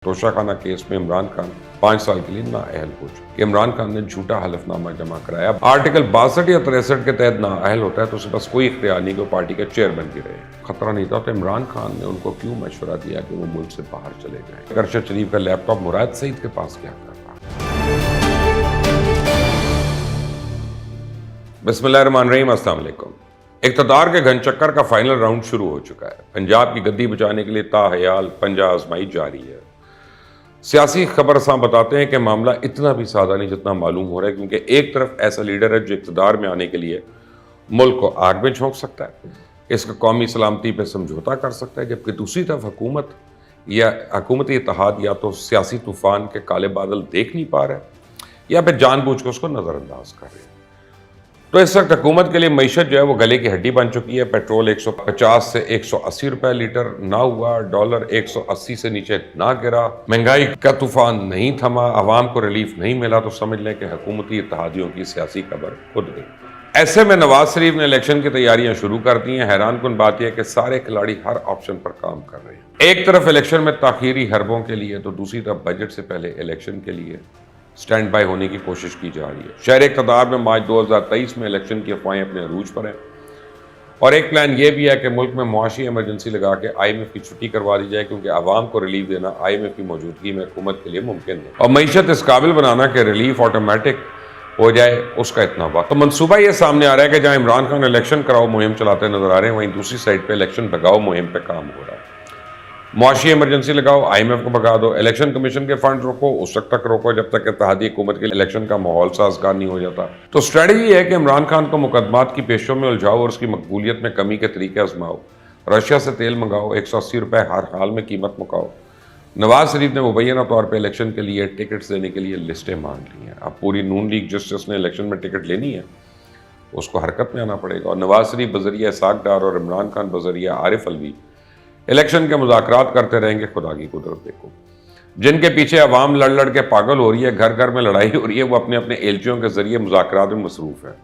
Toshakhana case में इमरान खान 5 साल के लिए नाअहल हो चुके। इमरान खान ने झूठा हलफनामा जमा कराया। आर्टिकल 62 या 63 के तहत नाअहल होता है तो उसे बस कोई इख्तियार नहीं कि पार्टी के चेयरमैन भी रहे। खतरा नहीं था तो इमरान खान ने उनको क्यों मशवरा दिया कि वो मुल्क से बाहर चले जाएं? अरशद शरीफ का लैपटॉप मुराद सईद के पास क्या कर रहा? बिस्मिल्लाहिर्रहमानिर्रहीम, अस्सलाम वालेकुम। इक़्तिदार के घनचक्कर का फाइनल राउंड शुरू हो चुका है। पंजाब की गद्दी बचाने के लिए ताहयाल पंजा आजमाई जारी है। सियासी खबरसां बताते हैं कि मामला इतना भी सादा नहीं जितना मालूम हो रहा है, क्योंकि एक तरफ ऐसा लीडर है जो इक़्तिदार में आने के लिए मुल्क को आग में झोंक सकता है, इसका कौमी सलामती पर समझौता कर सकता है, जबकि दूसरी तरफ हुकूमत या हुकूमती इत्तेहाद या तो सियासी तूफान के काले बादल देख नहीं पा रहा है या फिर जानबूझ कर उसको नज़रअंदाज कर रहे हैं। तो इस वक्त हुकूमत के लिए मईशत जो है वो गले की हड्डी बन चुकी है। पेट्रोल 150 से 180 रुपए लीटर ना हुआ, डॉलर 180 से नीचे ना गिरा, महंगाई का तूफान नहीं थमा, आवाम को रिलीफ नहीं मिला, तो समझ लें कि हुकूमती इत्तेहादियों की सियासी कब्र खुद गई। ऐसे में नवाज शरीफ ने इलेक्शन की तैयारियां शुरू कर दी हैं। हैरानकुन बात यह है कि सारे खिलाड़ी हर ऑप्शन पर काम कर रहे हैं। एक तरफ इलेक्शन में ताखीरी हरबों के लिए तो दूसरी तरफ बजट से पहले इलेक्शन के लिए स्टैंड बाय होने की कोशिश की जा रही है। शहर इक़्तिदार में मार्च 2023 में इलेक्शन की अफवाहें अपने अरूज पर हैं और एक प्लान यह भी है कि मुल्क में मुआशी इमरजेंसी लगा के IMF की छुट्टी करवा दी जाए, क्योंकि आवाम को रिलीफ देना IMF की मौजूदगी में हुकूमत के लिए मुमकिन है और मईशत इस काबिल बनाना कि रिलीफ ऑटोमेटिक हो जाए उसका इतना वक्त। तो मनसूबा यह सामने आ रहा है कि जहां इमरान खान इलेक्शन कराओ मुहिम चलाते नजर आ रहे हैं, वहीं दूसरी साइड पर इलेक्शन भगाओ मुहिम पर काम हो रहा है। मुआशी इमरजेंसी लगाओ, IMF को भगा दो, इलेक्शन कमीशन के फंड रोको, उस वक्त तक रोको जब तक इत्तेहादी हुकूमत के इलेक्शन का माहौल साजगार नहीं हो जाता। तो स्ट्रेटजी है कि इमरान खान को मुकदमात की पेशों में उलझाओ और उसकी मकबूलियत में कमी के तरीके आजमाओ। रशिया से तेल मंगाओ, 180 रुपए हर हाल में कीमत मुकाओ। नवाज शरीफ ने मुबैना तौर पर इलेक्शन के लिए टिकट्स देने के लिए लिस्टें मांग ली हैं। अब पूरी नून लीग जिसने इलेक्शन में टिकट लेनी है उसको हरकत में आना पड़ेगा और नवाज शरीफ बजरिया इसाक डार और इमरान खान बजरिया आरिफ अलवी इलेक्शन के मुज़ाकरात करते रहेंगे। खुदा की कुदरत देखो, जिनके पीछे अवाम लड़ लड़ के पागल हो रही है, घर घर में लड़ाई हो रही है, वो अपने अपने एलचियों के जरिए मुज़ाकरात में मसरूफ है।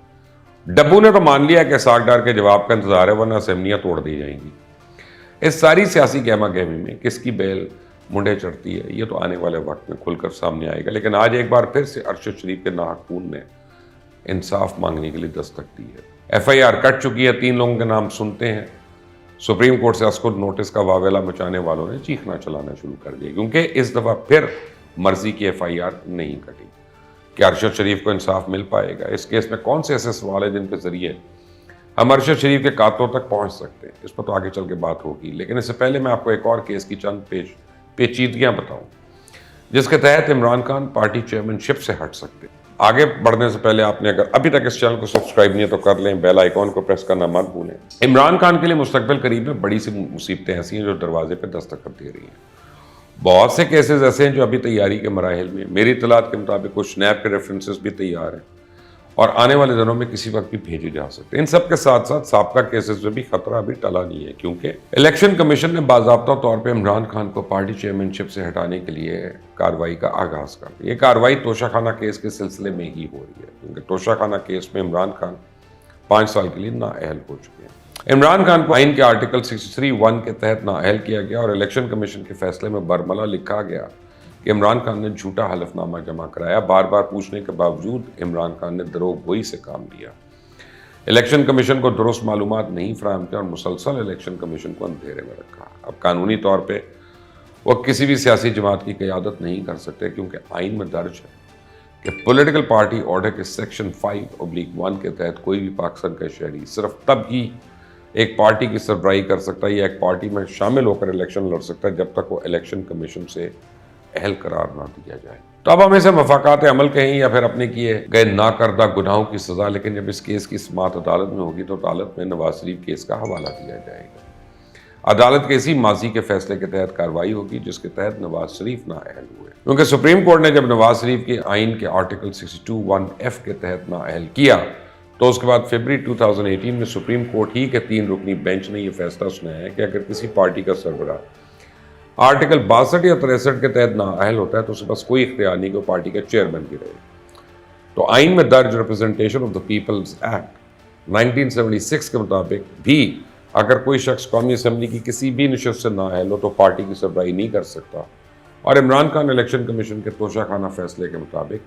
डब्बू ने तो मान लिया कि सागडार के जवाब का इंतजार है, वरना असेंबलियां तोड़ दी जाएंगी। इस सारी सियासी गहमा गहमी में किसकी बेल मुंडे चढ़ती है, ये तो आने वाले वक्त में खुलकर सामने आएगा। लेकिन आज एक बार फिर से अरशद शरीफ के नाहकून ने इंसाफ मांगने के लिए दस्तक दी है। FIR कट चुकी है, 3 लोगों के नाम सुनते हैं। सुप्रीम कोर्ट से अस्कुद नोटिस का वावेला मचाने वालों ने चीखना चलाना शुरू कर दिया, क्योंकि इस दफ़ा फिर मर्जी की FIR नहीं कटी। क्या अरशद शरीफ को इंसाफ मिल पाएगा? इस केस में कौन से ऐसे सवाल है जिनके जरिए हम अरशद शरीफ के कातलों तक पहुंच सकते हैं? इस पर तो आगे चल के बात होगी, लेकिन इससे पहले मैं आपको एक और केस की चंद पेचीदगियां बताऊं जिसके तहत इमरान खान पार्टी चेयरमैनशिप से हट सकते हैं। आगे बढ़ने से पहले आपने अगर अभी तक इस चैनल को सब्सक्राइब नहीं है तो कर लें, बेल आइकॉन को प्रेस करना मत भूलें। इमरान खान के लिए मुस्तकबिल करीब में बड़ी सी मुसीबतें ऐसी हैं जो दरवाजे पर दस्तखत दे रही हैं। बहुत से केसेस ऐसे हैं जो अभी तैयारी के मराहिल में। मेरी इत्तलात के मुताबिक कुछ स्नैप के रेफरेंसेस भी तैयार हैं और आने वाले दिनों में किसी वक्त भी भेजे जा सकते हैं। इन सब के साथ साथ साबका केसेस में भी खतरा अभी टला नहीं है, क्योंकि इलेक्शन कमीशन ने बाज़ाब्ता तौर पे इमरान खान को पार्टी चेयरमैनशिप से हटाने के लिए कार्रवाई का आगाज कर दी। ये कार्रवाई तोशाखाना केस के सिलसिले में ही हो रही है, क्योंकि तोशाखाना केस में इमरान खान 5 साल के लिए नाअहल हो चुके हैं। इमरान खान को आइन के आर्टिकल 63(1) के तहत नाअहल किया गया और इलेक्शन कमीशन के फैसले में बरमला लिखा गया कि इमरान खान ने झूठा हलफनामा जमा कराया। बार बार पूछने के बावजूद इमरान खान ने दरोगोई से काम लिया, इलेक्शन कमीशन को दुरुस्त मालूमात नहीं फराहम किया और मुसलसल इलेक्शन कमीशन को अंधेरे में रखा। अब कानूनी तौर पे वो किसी भी सियासी जमात की क़यादत नहीं कर सकते, क्योंकि आइन में दर्ज है कि पॉलिटिकल पार्टी ऑर्डर के सेक्शन 5/1 के तहत कोई भी पाकिस्तान का शहरी सिर्फ तब ही एक पार्टी की सरबराही कर सकता है या एक पार्टी में शामिल होकर इलेक्शन लड़ सकता है जब तक वो इलेक्शन कमीशन से अहल करार ना दिया जाए। तो अब हम इसे मफाकात अमल कहें या फिर अपने किए गए ना करदा गुनाहों की सजा, लेकिन जब इस केस की समाअत अदालत में होगी तो अदालत में नवाज शरीफ केस का हवाला दिया जाएगा। अदालत के इसी माजी के फैसले के तहत कार्रवाई होगी जिसके तहत नवाज शरीफ नाअहल हुए, क्योंकि सुप्रीम कोर्ट ने जब नवाज शरीफ के आइन के आर्टिकल 62(1)(f) के तहत नाअहल किया तो उसके बाद फरवरी 2018 में सुप्रीम कोर्ट ही के 3 रुकनी बेंच ने यह फैसला सुनाया है कि अगर किसी पार्टी का सरबराह आर्टिकल 62 या 63 के तहत नाअहल होता है तो उसे बस कोई इख्तियार नहीं कि पार्टी का चेयरमैन भी रहे। तो आइन में दर्ज representation of the people's act 1976 के मुताबिक भी अगर कोई शख्स कौमी असेंबली की किसी भी नशस्त से नाअहल हो तो पार्टी की सरबराही नहीं कर सकता और इमरान खान इलेक्शन कमीशन के तोशाखाना फैसले के मुताबिक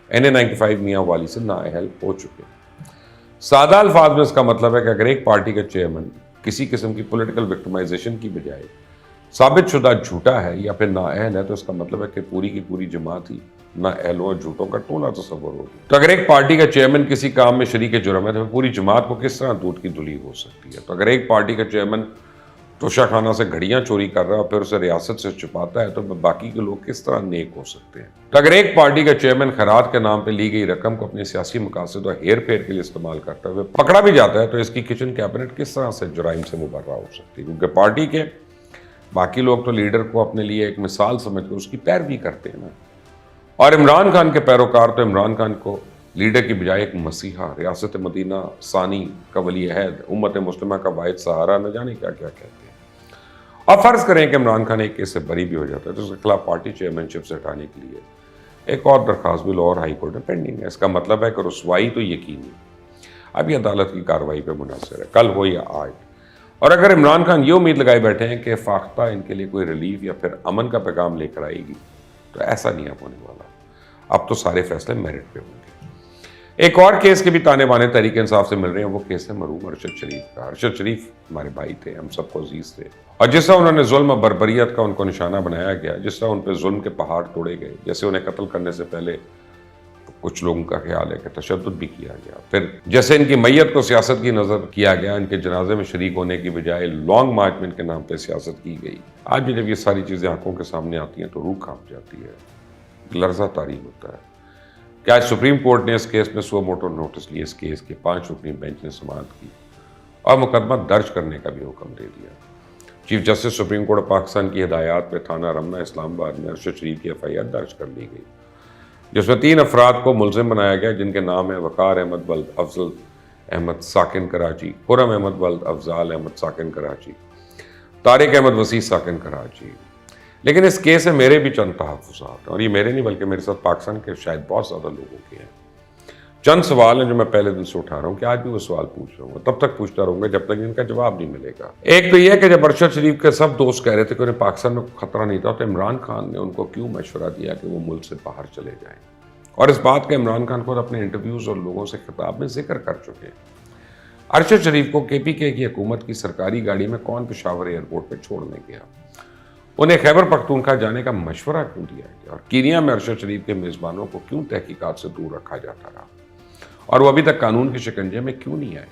NA-95 मियां वाली से नाअहल हो चुके हैं। सादा अल्फाज में इसका मतलब है कि अगर एक पार्टी का चेयरमैन किसी किस्म की पॉलिटिकल विक्टिमाइजेशन की बजाय साबित शुदा झूठा है या फिर नाअहल है, तो इसका मतलब है कि पूरी की पूरी जमात ही नाअहलों और झूठों का टोला तस्वर होगी। तो अगर एक पार्टी का चेयरमैन किसी काम में शरीक जुर्म है तो पूरी जमात को किस तरह दूध की धुली हो सकती है। तो अगर एक पार्टी का चेयरमैन तोशाखाना से घड़ियां चोरी कर रहा है और फिर उसे रियासत से छुपाता है, तो बाकी के लोग किस तरह नेक हो सकते हैं। तो अगर एक पार्टी का चेयरमैन खैरात के नाम पे ली गई रकम को अपने सियासी मकासद और हेर फेर के लिए इस्तेमाल करते हुए पकड़ा भी जाता है, तो इसकी किचन कैबिनेट किस तरह से जुराइम से मुबर्रा हो सकती है। क्योंकि पार्टी के बाकी लोग तो लीडर को अपने लिए एक मिसाल समझकर उसकी पैरवी करते हैं ना। और इमरान खान के पैरोकार तो इमरान खान को लीडर की बजाय एक मसीहा, रियासत मदीना सानी का वली अहद, उम्मत मुस्लिमा का वाहिद सहारा, न जाने क्या क्या कहते हैं। अब फर्ज करें कि इमरान खान एक केस से बरी भी हो जाता है, तो उसके खिलाफ पार्टी चेयरमैनशिप से हटाने के लिए एक और दरखास्त भी लाहौर हाई कोर्ट में पेंडिंग है। इसका मतलब है कि रुसवाई तो यकीनी, अभी अदालत की कार्रवाई पर मुनहसर है, कल हो या आज। और अगर इमरान खान ये उम्मीद लगाए बैठे हैं कि फाख्ता इनके लिए कोई रिलीफ या फिर अमन का पैगाम लेकर आएगी, तो ऐसा नहीं अब होने वाला। अब तो सारे फैसले मेरिट पे होंगे। एक और केस के भी ताने बाने तहरीक इंसाफ से मिल रहे हैं, वो केस है मरहूम अरशद शरीफ का। अरशद शरीफ हमारे भाई थे, हम सबको अजीज थे, और जिस तरह उन्होंने जुल्म बर्बरियत का उनको निशाना बनाया गया, जिस तरह उन पर जुल्म के पहाड़ तोड़े गए, जैसे उन्हें कत्ल करने से पहले कुछ लोगों का ख्याल है कि तशद्दुद भी किया गया, फिर जैसे इनकी मैयत को सियासत की नज़र किया गया, इनके जनाजे में शरीक होने की बजाय लॉन्ग मार्च में इनके नाम पर सियासत की गई। आज भी जब ये सारी चीज़ें आंखों के सामने आती हैं तो रूह कांप जाती है, लर्जा तारी होता है। क्या आज सुप्रीम कोर्ट ने इस केस में सो मोटो नोटिस लिए, इस केस के 5 रुकनी बेंच ने समाअत की और मुकदमा दर्ज करने का भी हुक्म दे दिया। Chief justice supreme court Pakistan की हिदायत पे थाना रमना इस्लामाबाद में अरशद शरीफ की FIR दर्ज कर ली गई, जिसमें 3 अफराद को मुलजिम बनाया गया, जिनके नाम है वकार अहमद वल्द अफजल अहमद साकिन कराची, खुरम अहमद वल्द अफजाल अहमद साकिन कराची, तारिक अहमद वसी साकिन कराची। लेकिन इस केस में मेरे भी चंद तहफ़्फ़ुज़ात हैं, और ये मेरे नहीं बल्कि मेरे साथ पाकिस्तान के शायद बहुत ज़्यादा लोगों के हैं। चंद सवाल हैं जो मैं पहले दिन से उठा रहा हूँ कि आज भी वो सवाल पूछ रहा हूँ, तब तक पूछता रहूँगा जब तक इनका जवाब नहीं मिलेगा। एक तो यह कि जब अरशद शरीफ के सब दोस्त कह रहे थे कि उन्हें पाकिस्तान में खतरा नहीं था, तो इमरान खान ने उनको क्यों मशवरा दिया कि वो मुल्क से बाहर चले जाएँ। और इस बात का इमरान खान खुद अपने इंटरव्यूज़ और लोगों से खिताब में जिक्र कर चुके हैं। अरशद शरीफ को KPK की हुकूमत की सरकारी गाड़ी में कौन पेशावर एयरपोर्ट पर छोड़ने गया, उन्हें खैबर पख्तूनख्वा जाने का मशवरा क्यों दिया गया, और कीनिया में अरशद शरीफ के मेज़बानों को क्यों तहकीकात से दूर रखा जाता रहा, और वो अभी तक कानून के शिकंजे में क्यों नहीं आए।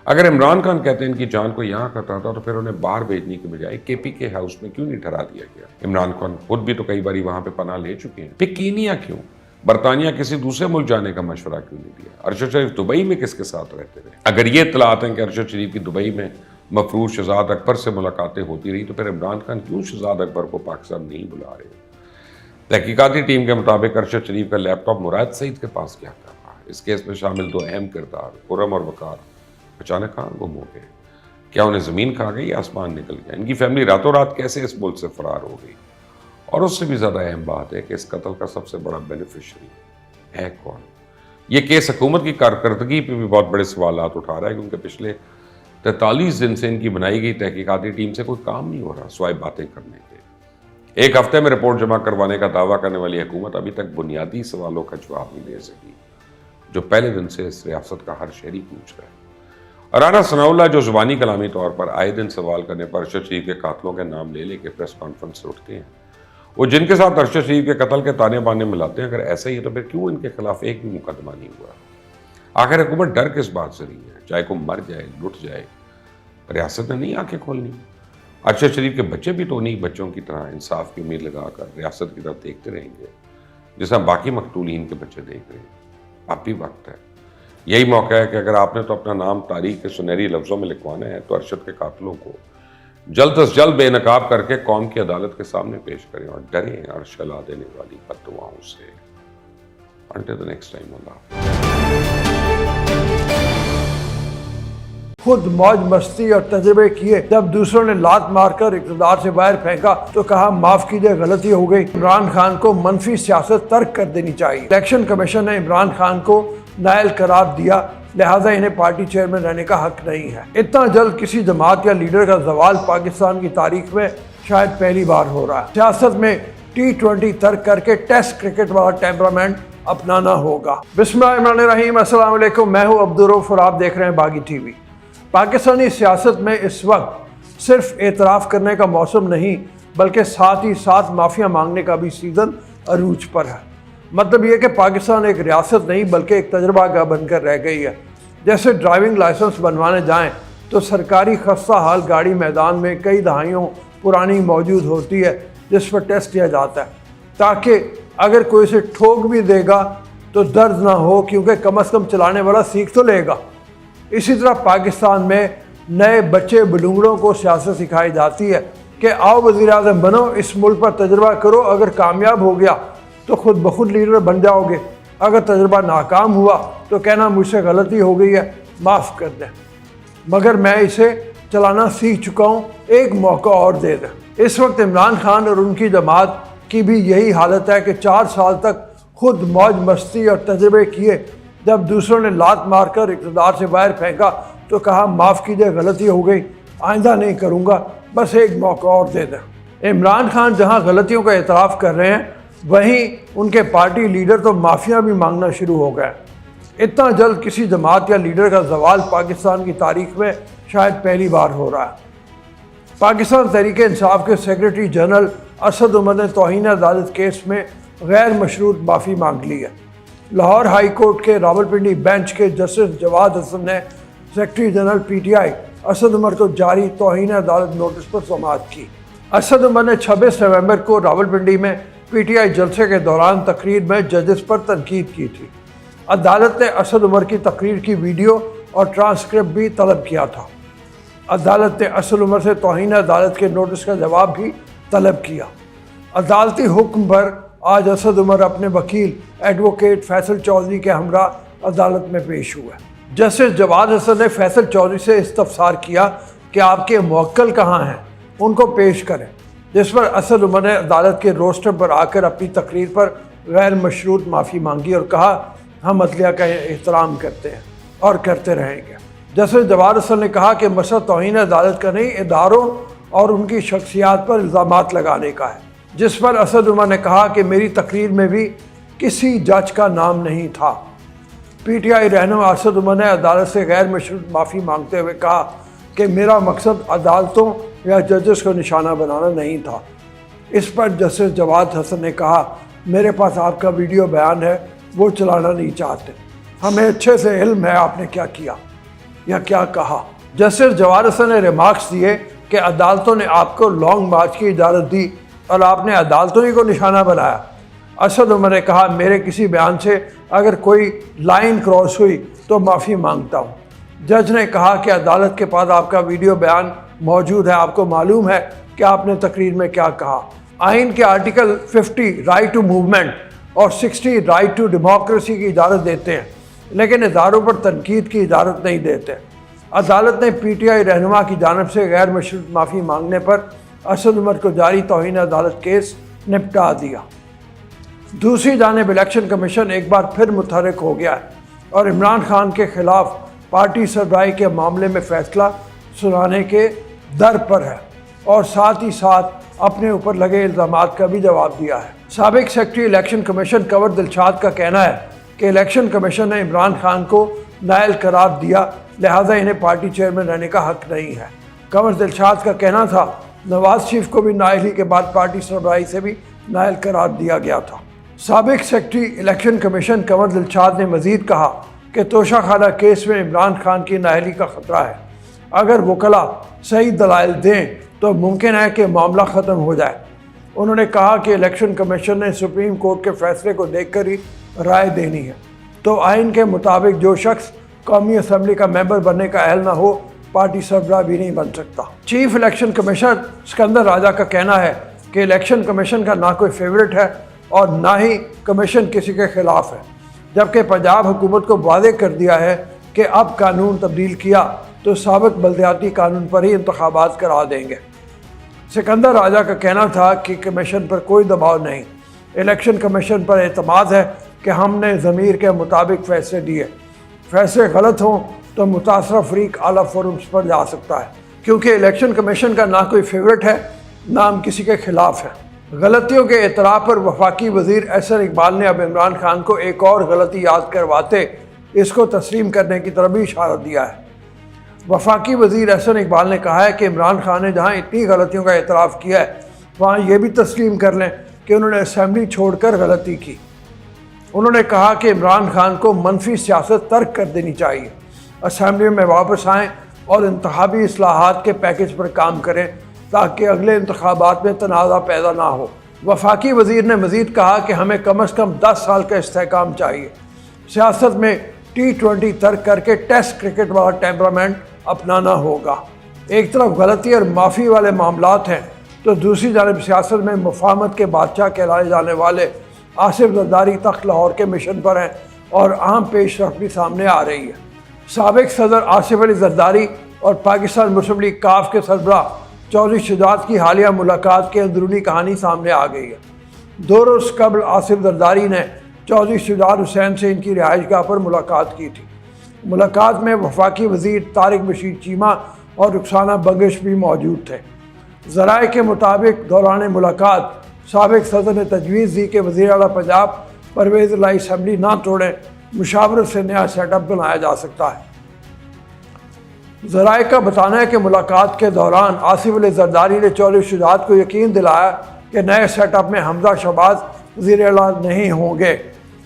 अगर इमरान खान कहते हैं इनकी जान को यहाँ खतरा था, तो फिर उन्हें बाहर भेजने के बजाय KPK हाउस में क्यों नहीं ठहरा दिया गया। इमरान खान खुद भी तो कई बार वहाँ पर पनाह ले चुके हैं, फिर कीनिया क्यों, बरतानिया किसी दूसरे मुल्क जाने का मशवरा क्यों नहीं दिया। अरशद शरीफ दुबई में किसके साथ रहते रहे। अगर ये इत्तलात हैं कि अरशद शरीफ की दुबई में मफरूज शहजाद अकबर से मुलाकातें होती रही, तो फिर इमरान खान क्यों शहजाद अकबर को पाकिस्तान नहीं बुला रहे। तहकीकाती टीम के मुताबिक अरशद शरीफ का लैपटॉप मुराद सईद के पास क्या कर रहा है। इस केस में शामिल 2 अहम किरदार खुरम और वकार अचानक कहाँ गुम हो गए। क्या उन्हें ज़मीन खा गई या आसमान निकल गया। इनकी फैमिली रातों रात कैसे इस मुल्क से फरार हो गई। और उससे भी ज़्यादा अहम बात है कि इस कत्ल का सबसे बड़ा बेनिफिशरी है कौन। ये केस हुकूमत की कारकर्दगी पर भी बहुत बड़े सवालात उठा रहा है, क्योंकि पिछले 43 दिन से इनकी बनाई गई तहकीकाती टीम से कोई काम नहीं हो रहा सिवाय बातें करने के। 1 हफ्ते में रिपोर्ट जमा करवाने का दावा करने वाली हुकूमत अभी तक बुनियादी सवालों का जवाब नहीं दे सकी, जो पहले दिन से इस रियासत का हर शहरी पूछ रहा है। और राना सनाउल्लाह जो ज़ुबानी कलामी तौर पर आए दिन सवाल करने पर अरशद शरीफ के कातलों के नाम ले लेके प्रेस कॉन्फ्रेंस से उठते हैं, वो जिनके साथ अरशद शरीफ के कत्ल के ताने बाने मिलाते हैं, अगर ऐसा ही है तो फिर क्यों इनके खिलाफ एक भी मुकदमा नहीं हुआ। आखिर हुकूमत डर किस बात से रही है। चाहे को मर जाए लुट जाए, रियासत ने नहीं आंखें खोलनी। अरशद शरीफ के बच्चे भी तो उन्हीं बच्चों की तरह इंसाफ की उम्मीद लगाकर रियासत की तरफ देखते रहेंगे, जैसा बाकी मकतूलीन के बच्चे देख रहे हैं। अब भी वक्त है, यही मौका है कि अगर आपने तो अपना नाम तारीख के सुनहरी लफ्ज़ों में लिखवाना है, तो अरशद के कातलों को जल्द अज जल्द बेनकाब करके कौम की अदालत के सामने पेश करें और डरें अर्शला देने वाली बद्दुआओं से। Until the next time, Allah। खुद मौज मस्ती और तजर्बे किए, जब दूसरों ने लात मारकर इक़्तिदार से बाहर फेंका तो कहा माफ कीजिए गलती हो गई। इमरान खान को मनफी सियासत तर्क कर देनी चाहिए। इलेक्शन कमीशन ने इमरान खान को नाअहल करार दिया, लिहाजा इन्हें पार्टी चेयरमैन रहने का हक नहीं है। इतना जल्द किसी जमात या लीडर का जवाल पाकिस्तान की तारीख में शायद पहली बार हो रहा है। सियासत में T20 तर्क करके टेस्ट क्रिकेट वाला टेम्परामेंट अपनाना होगा। बिस्मिल्लाहिर्रहमानिर्रहीम, अस्सलाम वालेकुम। मैं हूं अब्दुल रऊफ और आप देख रहे हैं बागी टीवी। पाकिस्तानी सियासत में इस वक्त सिर्फ एतराफ़ करने का मौसम नहीं बल्कि साथ ही साथ माफ़िया मांगने का भी सीज़न अरूज पर है। मतलब ये कि पाकिस्तान एक रियासत नहीं बल्कि एक तजर्बागाह बनकर रह गई है। जैसे ड्राइविंग लाइसेंस बनवाने जाएं तो सरकारी खस्ता हाल गाड़ी मैदान में कई दहाइयों पुरानी मौजूद होती है जिस पर टेस्ट किया जाता है, ताकि अगर कोई इसे ठोक भी देगा तो दर्द ना हो, क्योंकि कम अज़ कम चलाने वाला सीख तो लेगा। इसी तरह पाकिस्तान में नए बच्चे बलूंगड़ों को सियासत सिखाई जाती है कि आओ वज़ीर आज़म बनो, इस मुल्क पर तजर्बा करो, अगर कामयाब हो गया तो खुद ब खुद लीडर बन जाओगे, अगर तजर्बा नाकाम हुआ तो कहना मुझसे गलती हो गई है, माफ़ कर दें। मगर मैं इसे चलाना सीख चुका हूँ, एक मौका और दे दें। इस वक्त इमरान खान और उनकी जमात की भी यही हालत है कि 4 साल तक खुद मौज मस्ती और तजर्बे किए। जब दूसरों ने लात मारकर इक़्तिदार से बाहर फेंका तो कहा माफ़ कीजिए, गलती हो गई, आइंदा नहीं करूँगा, बस एक मौका और दे दें। इमरान खान जहाँ गलतियों का एतराफ़ कर रहे हैं, वहीं उनके पार्टी लीडर तो माफिया भी मांगना शुरू हो गए। इतना जल्द किसी जमात या लीडर का जवाल पाकिस्तान की तारीख में शायद पहली बार हो रहा है। पाकिस्तान तहरीक इंसाफ के सेक्रेटरी जनरल असद उमर ने तौहीन अदालत केस में गैर मशरूत माफ़ी मांग ली है। लाहौर हाई कोर्ट के रावलपिंडी बेंच के जस्टिस जवाद हसन ने secretary general PTI Asad Umar को जारी तौहीन अदालत नोटिस पर समाअत की। असद उमर ने 26 नवंबर को रावलपिंडी में PTI जलसे के दौरान तकरीर में जजेस पर तनकीद की थी। अदालत ने असद उमर की तकरीर की वीडियो और ट्रांसक्रिप्ट भी तलब किया था। अदालत ने असद उमर से तौहीन अदालत के नोटिस का जवाब भी तलब किया। अदालती हुक्म पर आज असद उमर अपने वकील एडवोकेट फैसल चौधरी के हमरा अदालत में पेश हुए। जस्टिस जवाद हसन ने फैसल चौधरी से इस्तफसार किया कि आपके मुवक्किल कहाँ हैं, उनको पेश करें, जिस पर असद उमर ने अदालत के रोस्टर पर आकर अपनी तकरीर पर गैर मशरूत माफ़ी मांगी और कहा हम अदलिया का एहतराम करते हैं और करते रहेंगे। जस्टिस जवाद हसन ने कहा कि मसला तौहीन अदालत का नहीं, इदारों और उनकी शख्सियात पर इल्ज़ामात लगाने का है, जिस पर असद उमर ने कहा कि मेरी तकरीर में भी किसी जज का नाम नहीं था। PTI रहनुमा असद उमर ने अदालत से गैर मशरूत माफ़ी मांगते हुए कहा कि मेरा मकसद अदालतों या जजेस को निशाना बनाना नहीं था। इस पर जस्टिस जवाद हसन ने कहा मेरे पास आपका वीडियो बयान है, वो चलाना नहीं चाहते, हमें अच्छे से इल्म है आपने क्या किया या क्या कहा। जस्टिस जवाद हसन ने रिमार्क्स दिए कि अदालतों ने आपको लॉन्ग मार्च की इजाज़त दी और आपने अदालतों ही को निशाना बनाया। असद उमर ने कहा मेरे किसी बयान से अगर कोई लाइन क्रॉस हुई तो माफ़ी मांगता हूँ। जज ने कहा कि अदालत के पास आपका वीडियो बयान मौजूद है, आपको मालूम है कि आपने तकरीर में क्या कहा। आइन के आर्टिकल 50 राइट टू मूवमेंट और 60 राइट टू डेमोक्रेसी की इजाज़त देते हैं, लेकिन इदारों पर तनकीद की इजाज़त नहीं देते। अदालत ने PTI रहनुमा की जानिब से गैर मशरूत माफ़ी मांगने पर असद उमर को जारी तौहीन अदालत केस निपटा दिया। दूसरी जानिब इलेक्शन कमीशन एक बार फिर मुतहर्रिक हो गया है और इमरान खान के खिलाफ पार्टी सरबराही के मामले में फैसला सुनाने के दर पर है और साथ ही साथ अपने ऊपर लगे इल्ज़ामात का भी जवाब दिया है। साबिक secretary election commission Kanwar Dilshad का कहना है कि इलेक्शन कमीशन ने इमरान खान को नाअहल करार दिया, लिहाजा इन्हें पार्टी चेयरमैन रहने का हक नहीं है। कंवर दिलशाद का कहना था नवाज शरीफ को भी नाअहली के बाद पार्टी सरबराही से भी नाअहल करार दिया गया था। साबिक secretary election commission Kanwar Dilshad ने मजीद कहा कि तोशाखाना केस में इमरान खान की नाअहली का खतरा है। अगर वकला सही दलाइल दें तो मुमकिन है कि मामला ख़त्म हो जाए। उन्होंने कहा कि इलेक्शन कमीशन ने सुप्रीम कोर्ट के फैसले को देखकर ही राय देनी है, तो आइन के मुताबिक जो शख्स कौमी असम्बली का मेंबर बनने का अहल ना हो पार्टी सरबराह भी नहीं बन सकता। चीफ इलेक्शन कमिश्नर सिकंदर राजा का कहना है कि इलेक्शन कमीशन का ना कोई फेवरेट है और ना ही कमीशन किसी के खिलाफ है, जबकि पंजाब हुकूमत को वादे कर दिया है कि अब कानून तब्दील किया तो साबिक बल्दियाती कानून पर ही इंतखाबात करा देंगे। सिकंदर राजा का कहना था कि कमीशन पर कोई दबाव नहीं, इलेक्शन कमीशन पर एतमाद है कि हमने ज़मीर के मुताबिक फ़ैसले दिए, फैसले गलत हों तो मुतासरा फरीक आला फोरम्स पर जा सकता है, क्योंकि इलेक्शन कमीशन का ना कोई फेवरेट है ना हम किसी के खिलाफ है। गलतियों के एतराफ़ पर वफाकी वज़ीर एहसन इकबाल ने अब इमरान खान को एक और गलती याद करवाते इसको तस्लीम करने की तरफ भी इशारा दिया है। वफाकी वज़ीर एहसन इकबाल ने कहा है कि इमरान खान ने जहाँ इतनी गलतियों का एतराफ़ किया है वहाँ ये भी तस्लीम कर लें कि उन्होंने असम्बली छोड़कर गलती की। उन्होंने कहा कि इमरान खान को मनफी सियासत तर्क कर देनी चाहिए, असम्बली में वापस आएँ और इंतखाबी इस्लाहात के पैकेज पर काम करें ताकि अगले इंतखाबात में तनाज़ा पैदा ना हो। वफाकी वज़ीर ने मज़ीद कहा कि हमें कम से कम 10 साल का इस्तेहकाम चाहिए। सियासत में T20 तर्क करके टेस्ट क्रिकेट वाला टेम्परामेंट अपनाना होगा। एक तरफ गलती और माफ़ी वाले मामलात हैं तो दूसरी जानब सियासत में मुफाहमत के बादशाह कहलाए जाने वाले आसिफ जरदारी तख्त लाहौर के मिशन पर हैं और अहम पेशरफ भी सामने आ रही है। साबिक सदर आसिफ अली जरदारी और पाकिस्तान मुस्लिम लीग काफ के सरबराह चौधरी शुजात की हालिया मुलाकात की अंदरूनी कहानी सामने आ गई है। 2 रोज़ कबल आसिफ जरदारी ने चौधरी शुजात हुसैन से इनकी रिहाइशगाह पर मुलाकात की थी। मुलाकात में वफाकी वज़ीर तारिक बशीर चीमा और रुखसाना बंगिश भी मौजूद थे। ज़राए के मुताबिक दौरान मुलाकात साबिक सदर ने तजवीज़ दी कि वज़ीर आला पंजाब परवेज़ इलाही असम्बली ना तोड़ें, मुशावरत से नया सेटअप बनाया जा सकता है। ज़राए का बताना है कि मुलाकात के दौरान आसिफ अली जरदारी ने चौधरी शुजात को यकीन दिलाया कि नए सेटअप में हमजा शहबाज वज़ीर आला नहीं होंगे।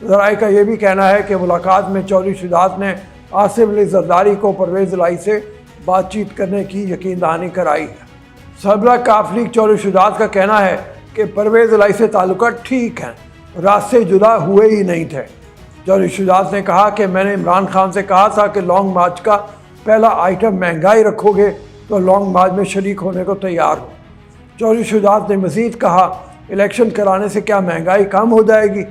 ज़राए का यह भी कहना है कि मुलाकात में चौधरी शुजात ने आसिफ अली जरदारी को परवेज़ इलाही से बातचीत करने की यकीन दहानी कराई है। सरबराह काफ लीग चौधरी शुजात का कहना है कि परवेज़ इलाही से ताल्लुकात ठीक हैं, रास्ते जुदा हुए ही नहीं थे। चौधरी शुजात ने कहा कि मैंने इमरान खान से कहा था कि लॉन्ग मार्च का पहला आइटम महंगाई रखोगे तो लॉन्ग मार्च में शरीक होने को तैयार हो। चौधरी शुजात ने मज़ीद कहा, इलेक्शन कराने से क्या महंगाई कम हो जाएगी?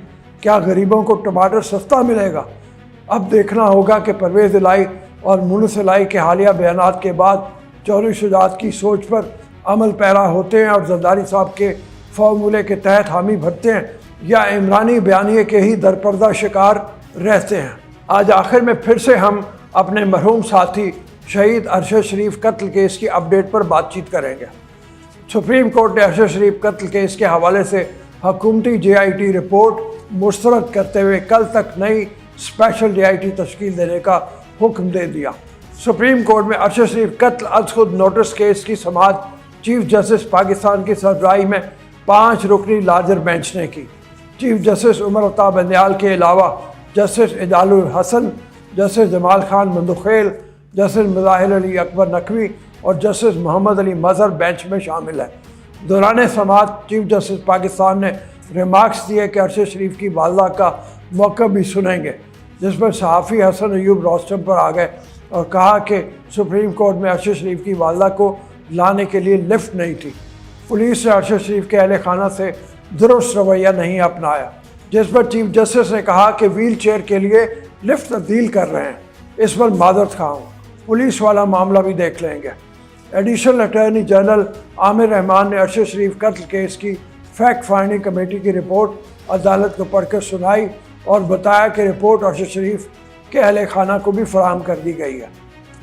क्या गरीबों को टमाटर सस्ता मिलेगा? अब देखना होगा कि परवेज़ इलाही और मुनस इलाही के हालिया बयानात के बाद चौधरी शुजात की सोच पर अमल पैरा होते हैं और जरदारी साहब के फार्मूले के तहत हामी भरते हैं या इमरानी बयानिए के ही दरपर्दा शिकार रहते हैं। आज आखिर में फिर से हम अपने मरहूम साथी शहीद अरशद शरीफ कत्ल केस की अपडेट पर बातचीत करेंगे। सुप्रीम कोर्ट ने अरशद शरीफ कत्ल केस के हवाले से हुकूमती JIT रिपोर्ट मुस्तरद करते हुए कल तक नई स्पेशल JIT तश्कील देने का हुक्म दे दिया। सुप्रीम कोर्ट में अरशद शरीफ कत्ल अज खुद नोटिस केस की समाअत चीफ जस्टिस पाकिस्तान की सरबराही में 5 रुकनी लार्जर बेंच ने की। चीफ जस्टिस उमर अता बंदयाल के अलावा justice Ijazul Hasan, justice Jamal Khan Mandokhel, justice Mazahar Ali Akbar Naqvi और जस्टिस मोहम्मद अली मजहर बेंच में शामिल है। दौरान समाअत चीफ जस्टिस पाकिस्तान ने रिमार्क्स दिए कि अरशद शरीफ की वालदा का मौक़िफ़ भी सुनेंगे, जिस पर सहाफ़ी हसन अयूब रोस्टम पर आ गए और कहा कि सुप्रीम कोर्ट में अरशद शरीफ की वालदा को लाने के लिए लिफ्ट नहीं थी। पुलिस ने अरशद शरीफ के अहल खाना से दुरुस्त रवैया नहीं अपनाया, जिस पर चीफ जस्टिस ने कहा कि व्हील चेयर के लिए लिफ्ट तब्दील कर रहे हैं, इस पर मादरत खा हूँ, पुलिस वाला मामला भी देख लेंगे। Additional attorney general Aamir Rahman ने अरशद शरीफ कत्ल केस की फैक्ट फाइंडिंग कमेटी की रिपोर्ट अदालत को पढ़कर सुनाई और बताया कि रिपोर्ट अरशद शरीफ के अहल खाना को भी फराहम कर दी गई है।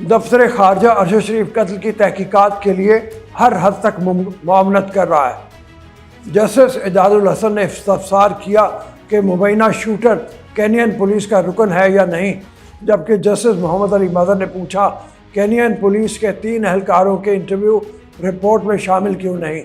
दफ्तर खारजा अरशद शरीफ कत्ल की तहकीकात के लिए हर हद तक मुआवनत कर रहा है। जस्टिस एजाजुल हसन ने इस्तफसार किया कि मुबैना शूटर केनियन पुलिस का रुकन है या नहीं, जबकि जस्टिस मोहम्मद अली मजहर ने पूछा केनियन पुलिस के 3 एहलकारों के इंटरव्यू रिपोर्ट में शामिल क्यों नहीं।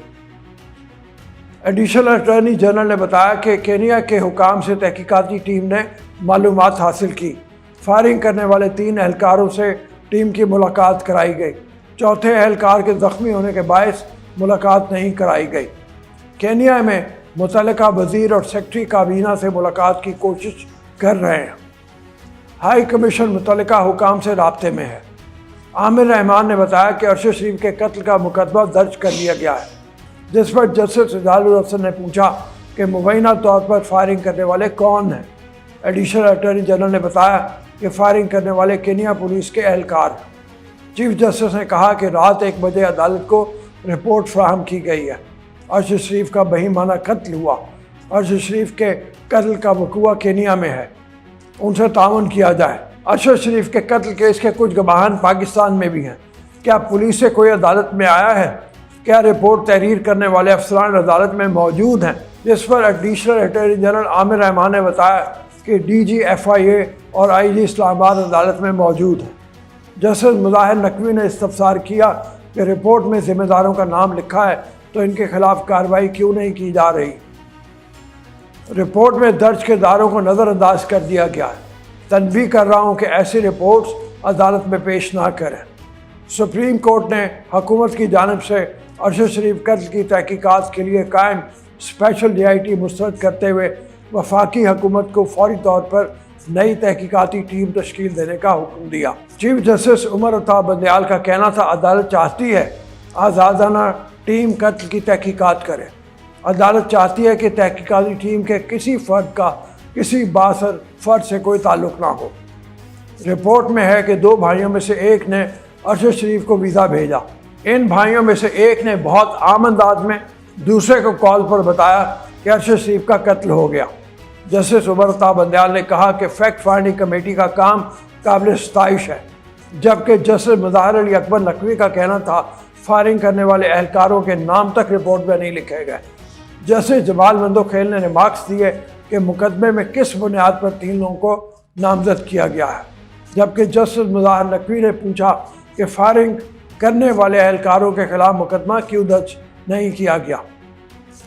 एडिशनल अटॉर्नी जनरल ने बताया कि केनिया के हुकाम से तहकीकाती टीम ने मालूमात हासिल की। फायरिंग करने वाले 3 एहलकारों से टीम की मुलाकात कराई गई। चौथे एहलकार के ज़ख्मी होने के बायस मुलाकात नहीं कराई गई। केनिया में मुतल्लिका वज़ीर और सेक्रेटरी काबीना से मुलाकात की कोशिश कर रहे हैं। हाई कमीशन मुतल्लिका हुकाम से राब्ते में है। आमिर रहमान ने बताया कि अरशद शरीफ के कत्ल का मुकदमा दर्ज कर लिया गया है, जिस पर जस्टिस एजाजुल हसन ने पूछा कि मुबैना तौर पर फायरिंग करने वाले कौन हैं। एडिशनल अटॉर्नी जनरल ने बताया कि फायरिंग करने वाले केनिया पुलिस के एहलकार हैं। चीफ जस्टिस ने कहा कि रात 1 बजे अदालत को रिपोर्ट फराहम की गई है। अरशद शरीफ का बहीमाना कत्ल हुआ। अरशद शरीफ के कत्ल का वक़ूआ केनिया में है, उनसे ताउन किया जाए। अरशद शरीफ के कत्ल केस के कुछ गवाहान पाकिस्तान में भी हैं। क्या पुलिस से कोई अदालत में आया है? क्या रिपोर्ट तहरीर करने वाले अफसरान अदालत में मौजूद हैं, जिस पर additional attorney general Aamir Rahman ने बताया कि DG FIA और IG इस्लामाबाद अदालत में मौजूद हैं। जस्टिस मुजाहिर नकवी ने इस्तफसार किया कि रिपोर्ट में जिम्मेदारों का नाम लिखा है तो इनके खिलाफ कार्रवाई क्यों नहीं की जा रही। रिपोर्ट में दर्ज किरदारों को नज़रअंदाज कर दिया गया है। तनबीह कर रहा हूँ कि ऐसी रिपोर्ट्स अदालत में पेश ना करें। सुप्रीम कोर्ट ने हुकूमत की जानिब से अरशद शरीफ कत्ल की तहकीकात के लिए कायम स्पेशल DIT मुस्तरद करते हुए वफाकी हुकूमत को फौरी तौर पर नई तहकीकाती टीम तश्कील देने का हुक्म दिया। चीफ जस्टिस उमर अता बंदयाल का कहना था, अदालत चाहती है आज़ादाना टीम कत्ल की तहकीकात करे। अदालत चाहती है कि तहकीकाती टीम के किसी फ़र्द का किसी बासर फ़र्द से कोई ताल्लुक़ ना हो। रिपोर्ट में है कि 2 भाइयों में से एक ने अरशद शरीफ को वीज़ा भेजा। इन भाइयों में से एक ने बहुत आम अंदाज में दूसरे को कॉल पर बताया कि अरशद शरीफ का कत्ल हो गया। जस्टिस उमर अता बंदयाल ने कहा कि फैक्ट फाइंडिंग कमेटी का काम काबिल सताइश है, जबकि जस्टिस मुज़ाहिर अली अकबर नकवी का कहना था फायरिंग करने वाले एहलकारों के नाम तक रिपोर्ट में नहीं लिखे गए। जस्टिस जमाल मंदोखेल ने रिमार्क्स दिए कि मुकदमे में किस बुनियाद पर 3 लोगों को नामजद किया गया है, जबकि जस्टिस मुज़ाहिर नकवी ने पूछा कि फायरिंग करने वाले एहलकारों के खिलाफ मुकदमा क्यों दर्ज नहीं किया गया।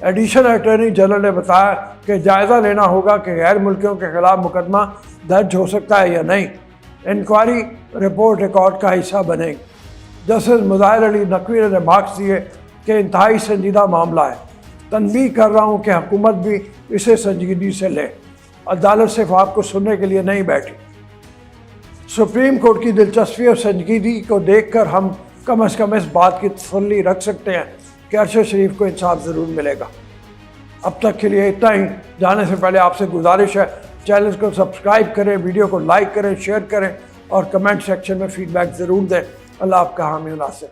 एडिशनल अटॉर्नी जनरल ने बताया कि जायज़ा लेना होगा कि गैर मुल्कियों के खिलाफ मुकदमा दर्ज हो सकता है या नहीं। इंक्वायरी रिपोर्ट रिकॉर्ड का हिस्सा बनेगी। जस्टिस मुज़ाहिर अली नकवी ने रिमार्क्स दिए कि इंतहाई संजीदा मामला है। तनबीह कर रहा हूँ कि हुकूमत भी इसे संजीदगी से ले। अदालत सिर्फ आपको सुनने के लिए नहीं बैठी। सुप्रीम कोर्ट की दिलचस्पी और संजीदगी को देखकर हम कम से कम इस बात की तसल्ली रख सकते हैं कि अरशद शरीफ को इंसाफ ज़रूर मिलेगा। अब तक के लिए इतना ही। जाने से पहले आपसे गुजारिश है, चैनल को सब्सक्राइब करें, वीडियो को लाइक करें, शेयर करें और कमेंट सेक्शन में फीडबैक ज़रूर दें। अल्लाह आपका हामी और नासिर।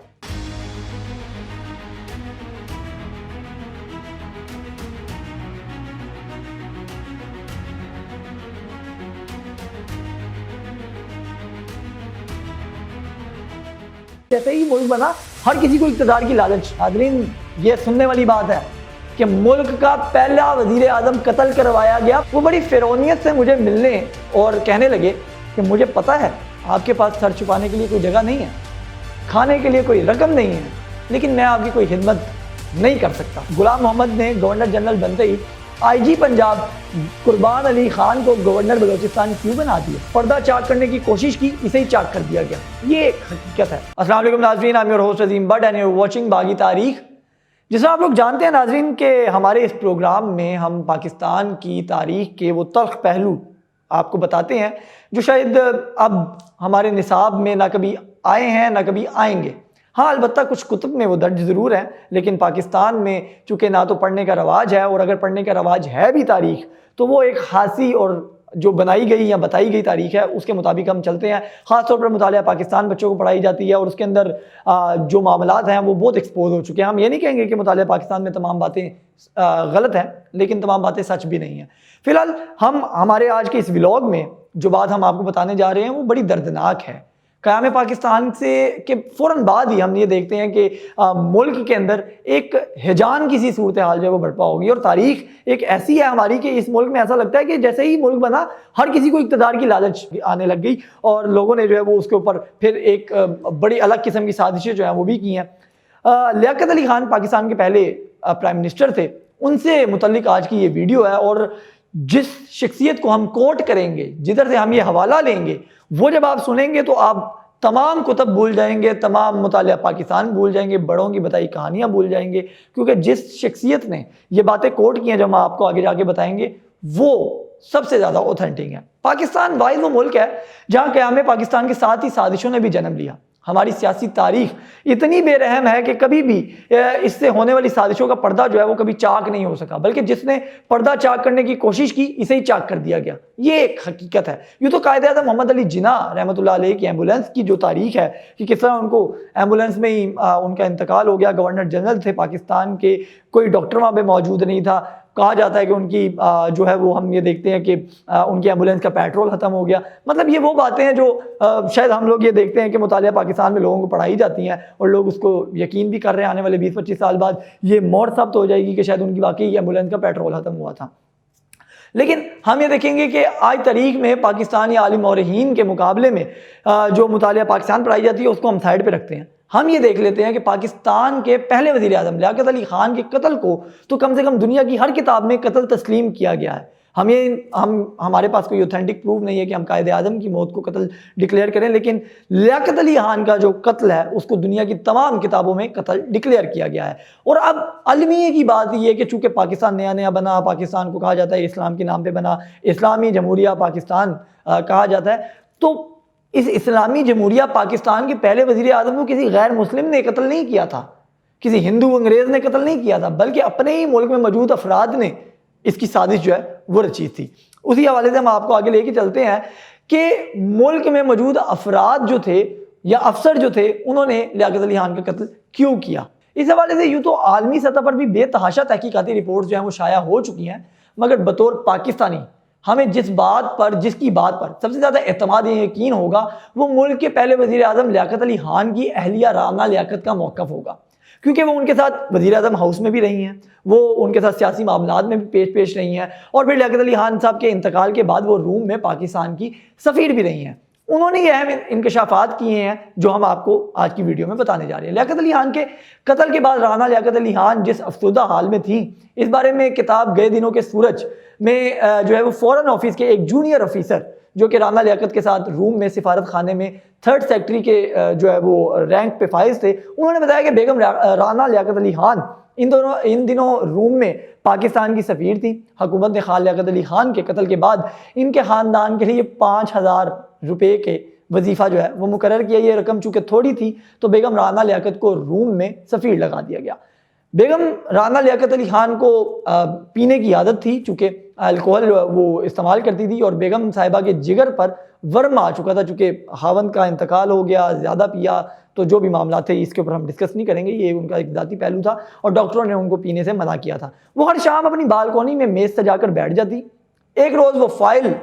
जैसे ही मुल्क बना, हर किसी को इक़्तिदार की लालच। नाज़रीन, ये सुनने वाली बात है कि मुल्क का पहला वज़ीर आज़म कत्ल करवाया गया। वो बड़ी फ़िरौनियत से मुझे मिलने और कहने लगे कि मुझे पता है आपके पास सर छुपाने के लिए कोई जगह नहीं है, खाने के लिए कोई रकम नहीं है, लेकिन मैं आपकी कोई खिदमत नहीं कर सकता। गुलाम मोहम्मद ने गवर्नर जनरल बनते ही IG पंजाब कुर्बान अली खान को गवर्नर बलोचिस्तान क्यों बना दिया? पर्दा चाक करने की कोशिश की, इसे ही चाक कर दिया गया। ये एक हकीकत है। अस्सलाम वालेकुम नाज़रीन, I am your host Azeem Butt and you are watching Baaghi Tareekh. जिसमें आप लोग जानते हैं नाज़रीन के हमारे इस प्रोग्राम में हम पाकिस्तान की तारीख के वो तल्ख पहलू आपको बताते हैं जो शायद अब हमारे निसाब में ना कभी आए हैं ना कभी आएंगे। हाँ, अलबत्ता कुछ कुतुब में वो दर्ज ज़रूर है, लेकिन पाकिस्तान में चूँकि ना तो पढ़ने का रवाज है, और अगर पढ़ने का रवाज है भी तारीख, तो वो एक खासी और जो बनाई गई या बताई गई तारीख है उसके मुताबिक हम चलते हैं। ख़ास तौर पर मुतालिया पाकिस्तान बच्चों को पढ़ाई जाती है और उसके अंदर जो मामलात हैं वो बहुत एक्सपोज हो चुके हैं। हम ये नहीं कहेंगे कि मुतालिया पाकिस्तान में तमाम बातें गलत हैं, लेकिन तमाम बातें सच भी नहीं हैं। फ़िलहाल हम हमारे आज के इस व्लॉग में जो बात हम आपको बताने जा रहे हैं वो बड़ी दर्दनाक है। क़याम पाकिस्तान से के फ़ौरन बाद ही हम ये देखते हैं कि मुल्क के अंदर एक हिजान की सी सूरत हाल जो है वो बर्पा होगी, और तारीख एक ऐसी है हमारी कि इस मुल्क में ऐसा लगता है कि जैसे ही मुल्क बना हर किसी को इक़्तिदार की लालच आने लग गई, और लोगों ने जो है वो उसके ऊपर फिर एक बड़ी अलग किस्म की साजिशें जो हैं वो भी की हैं। लियाकत अली खान पाकिस्तान के पहले प्राइम मिनिस्टर थे, उनसे मुतल्लिक आज की ये वीडियो है, और जिस शख्सियत को हम कोट करेंगे, जिधर से हम ये हवाला लेंगे, वो जब आप सुनेंगे तो आप तमाम कुतब भूल जाएंगे, तमाम मुतालिया पाकिस्तान भूल जाएंगे, बड़ों की बताई कहानियाँ भूल जाएंगे, क्योंकि जिस शख्सियत ने ये बातें कोट की हैं जो हम आपको आगे जाके बताएंगे वो सबसे ज़्यादा ऑथेंटिक है। पाकिस्तान वाहिद वो मुल्क है जहाँ क़याम पाकिस्तान के साथ ही साजिशों ने भी जन्म लिया। हमारी सियासी तारीख इतनी बेरहम है कि कभी भी इससे होने वाली साजिशों का पर्दा जो है वो कभी चाक नहीं हो सका, बल्कि जिसने पर्दा चाक करने की कोशिश की इसे ही चाक कर दिया गया। ये एक हकीकत है। यूँ तो कायदे-आज़म मोहम्मद अली जिन्ना रहमतुल्लाह अलैह की एम्बुलेंस की जो तारीख है कि किस तरह उनको एम्बुलेंस में ही उनका इंतकाल हो गया। गवर्नर जनरल थे पाकिस्तान के, कोई डॉक्टर वहाँ पे मौजूद नहीं था, कहा जाता है कि उनकी जो है वो हम ये देखते हैं कि उनकी एम्बुलेंस का पेट्रोल ख़त्म हो गया। मतलब ये वो बातें हैं जो शायद हम लोग ये देखते हैं कि मुतालिया पाकिस्तान में लोगों को पढ़ाई जाती हैं और लोग उसको यकीन भी कर रहे हैं आने वाले 20-25 साल बाद ये मौत साबित हो जाएगी कि शायद उनकी वाकई एम्बुलेंस का पेट्रोल ख़त्म हुआ था। लेकिन हम ये देखेंगे कि आज तारीख में पाकिस्तानी आलिम और हीन के मुकाबले में जो मुतालिया पाकिस्तान पढ़ाई जाती है उसको हम साइड पे रखते हैं। हम ये देख लेते हैं कि पाकिस्तान के पहले वज़ीर आज़म लियाकत अली ख़ान के कत्ल को तो कम से कम दुनिया की हर किताब में कत्ल तस्लीम किया गया है। हमारे पास कोई ऑथेंटिक प्रूफ नहीं है कि हम कायद आज़म की मौत को कत्ल डिक्लेयर करें, लेकिन लियाकत अली ख़ान का जो कत्ल है उसको दुनिया की तमाम किताबों में कत्ल डिक्लेयर किया गया है। और अब अलमिए की बात यह है कि चूँकि पाकिस्तान नया नया बना, पाकिस्तान को कहा जाता है इस्लाम के नाम पर बना, इस्लामी जमहूरिया पाकिस्तान कहा जाता है, तो इस इस्लामी जमहूरिया पाकिस्तान के पहले वज़ीर आज़म को किसी गैर मुस्लिम ने कत्ल नहीं किया था, किसी हिंदू अंग्रेज़ ने कत्ल नहीं किया था, बल्कि अपने ही मुल्क में मौजूद अफराद ने इसकी साजिश जो है वो रची थी। उसी हवाले से हम आपको आगे लेके चलते हैं कि मुल्क में मौजूद अफराद जो थे या अफसर जो थे उन्होंने लियाकत अली ख़ान का कत्ल क्यों किया। इस हवाले से यूँ तो आलमी सतह पर भी बेतहाशा तहकीकाती रिपोर्ट जो हैं वो शाया हो चुकी हैं, मगर बतौर पाकिस्तानी हमें जिसकी बात पर सबसे ज़्यादा एतमाद यकीन होगा वो मुल्क के पहले वज़ीर आज़म लियाकत अली ख़ान की अहलिया राना लियाकत का मौक़िफ़ होगा, क्योंकि वो उनके साथ वज़ीर आज़म हाउस में भी रही हैं, वो उनके साथ सियासी मामलात में भी पेश रही हैं, और फिर लियाकत अली ख़ान साहब के इंतकाल के बाद वो रूम में पाकिस्तान की सफ़ीर भी रही हैं। उन्होंने ये अहम इंकशाफात किए हैं जो हम आपको आज की वीडियो में बताने जा रहे हैं। लियाकत अली ख़ान के कत्ल के बाद राना लियाकत अली ख़ान जिस अफसुदा हाल में थी, इस बारे में किताब गए दिनों के सूरज में जो है वो फॉरेन ऑफिस के एक जूनियर ऑफिसर जो कि राना लियाकत के साथ रूम में सिफारत खाने में 3rd सेक्रेटरी के जो है वो रैंक पे फाइज थे, उन्होंने बताया कि बेगम राना लियाकत अली ख़ान इन दिनों रूम में पाकिस्तान की सफ़ीर थी। हुकूमत ने खान लियाकत अली ख़ान के कत्ल के बाद इनके ख़ानदान के लिए 5000 रुपये के वजीफ़ा जो है वो मुकर्रर किया। ये रकम चूँकि थोड़ी थी तो बेगम राना लियाकत को रूम में सफ़ीर लगा दिया गया। बेगम राना लियाकत अली ख़ान को पीने की आदत थी, चूँकि अल्कोहल वो इस्तेमाल करती थी, और बेगम साहिबा के जिगर पर वर्म आ चुका था, चूँकि खावंद का इंतकाल हो गया, ज़्यादा पिया, तो जो भी मामला थे इसके ऊपर हम डिस्कस नहीं करेंगे, ये उनका एक ज़ाती पहलू था और डॉक्टरों ने उनको पीने से मना किया था। वो हर शाम अपनी बालकोनी में मेज़ सजाकर बैठ जाती। एक रोज़ वो फाइल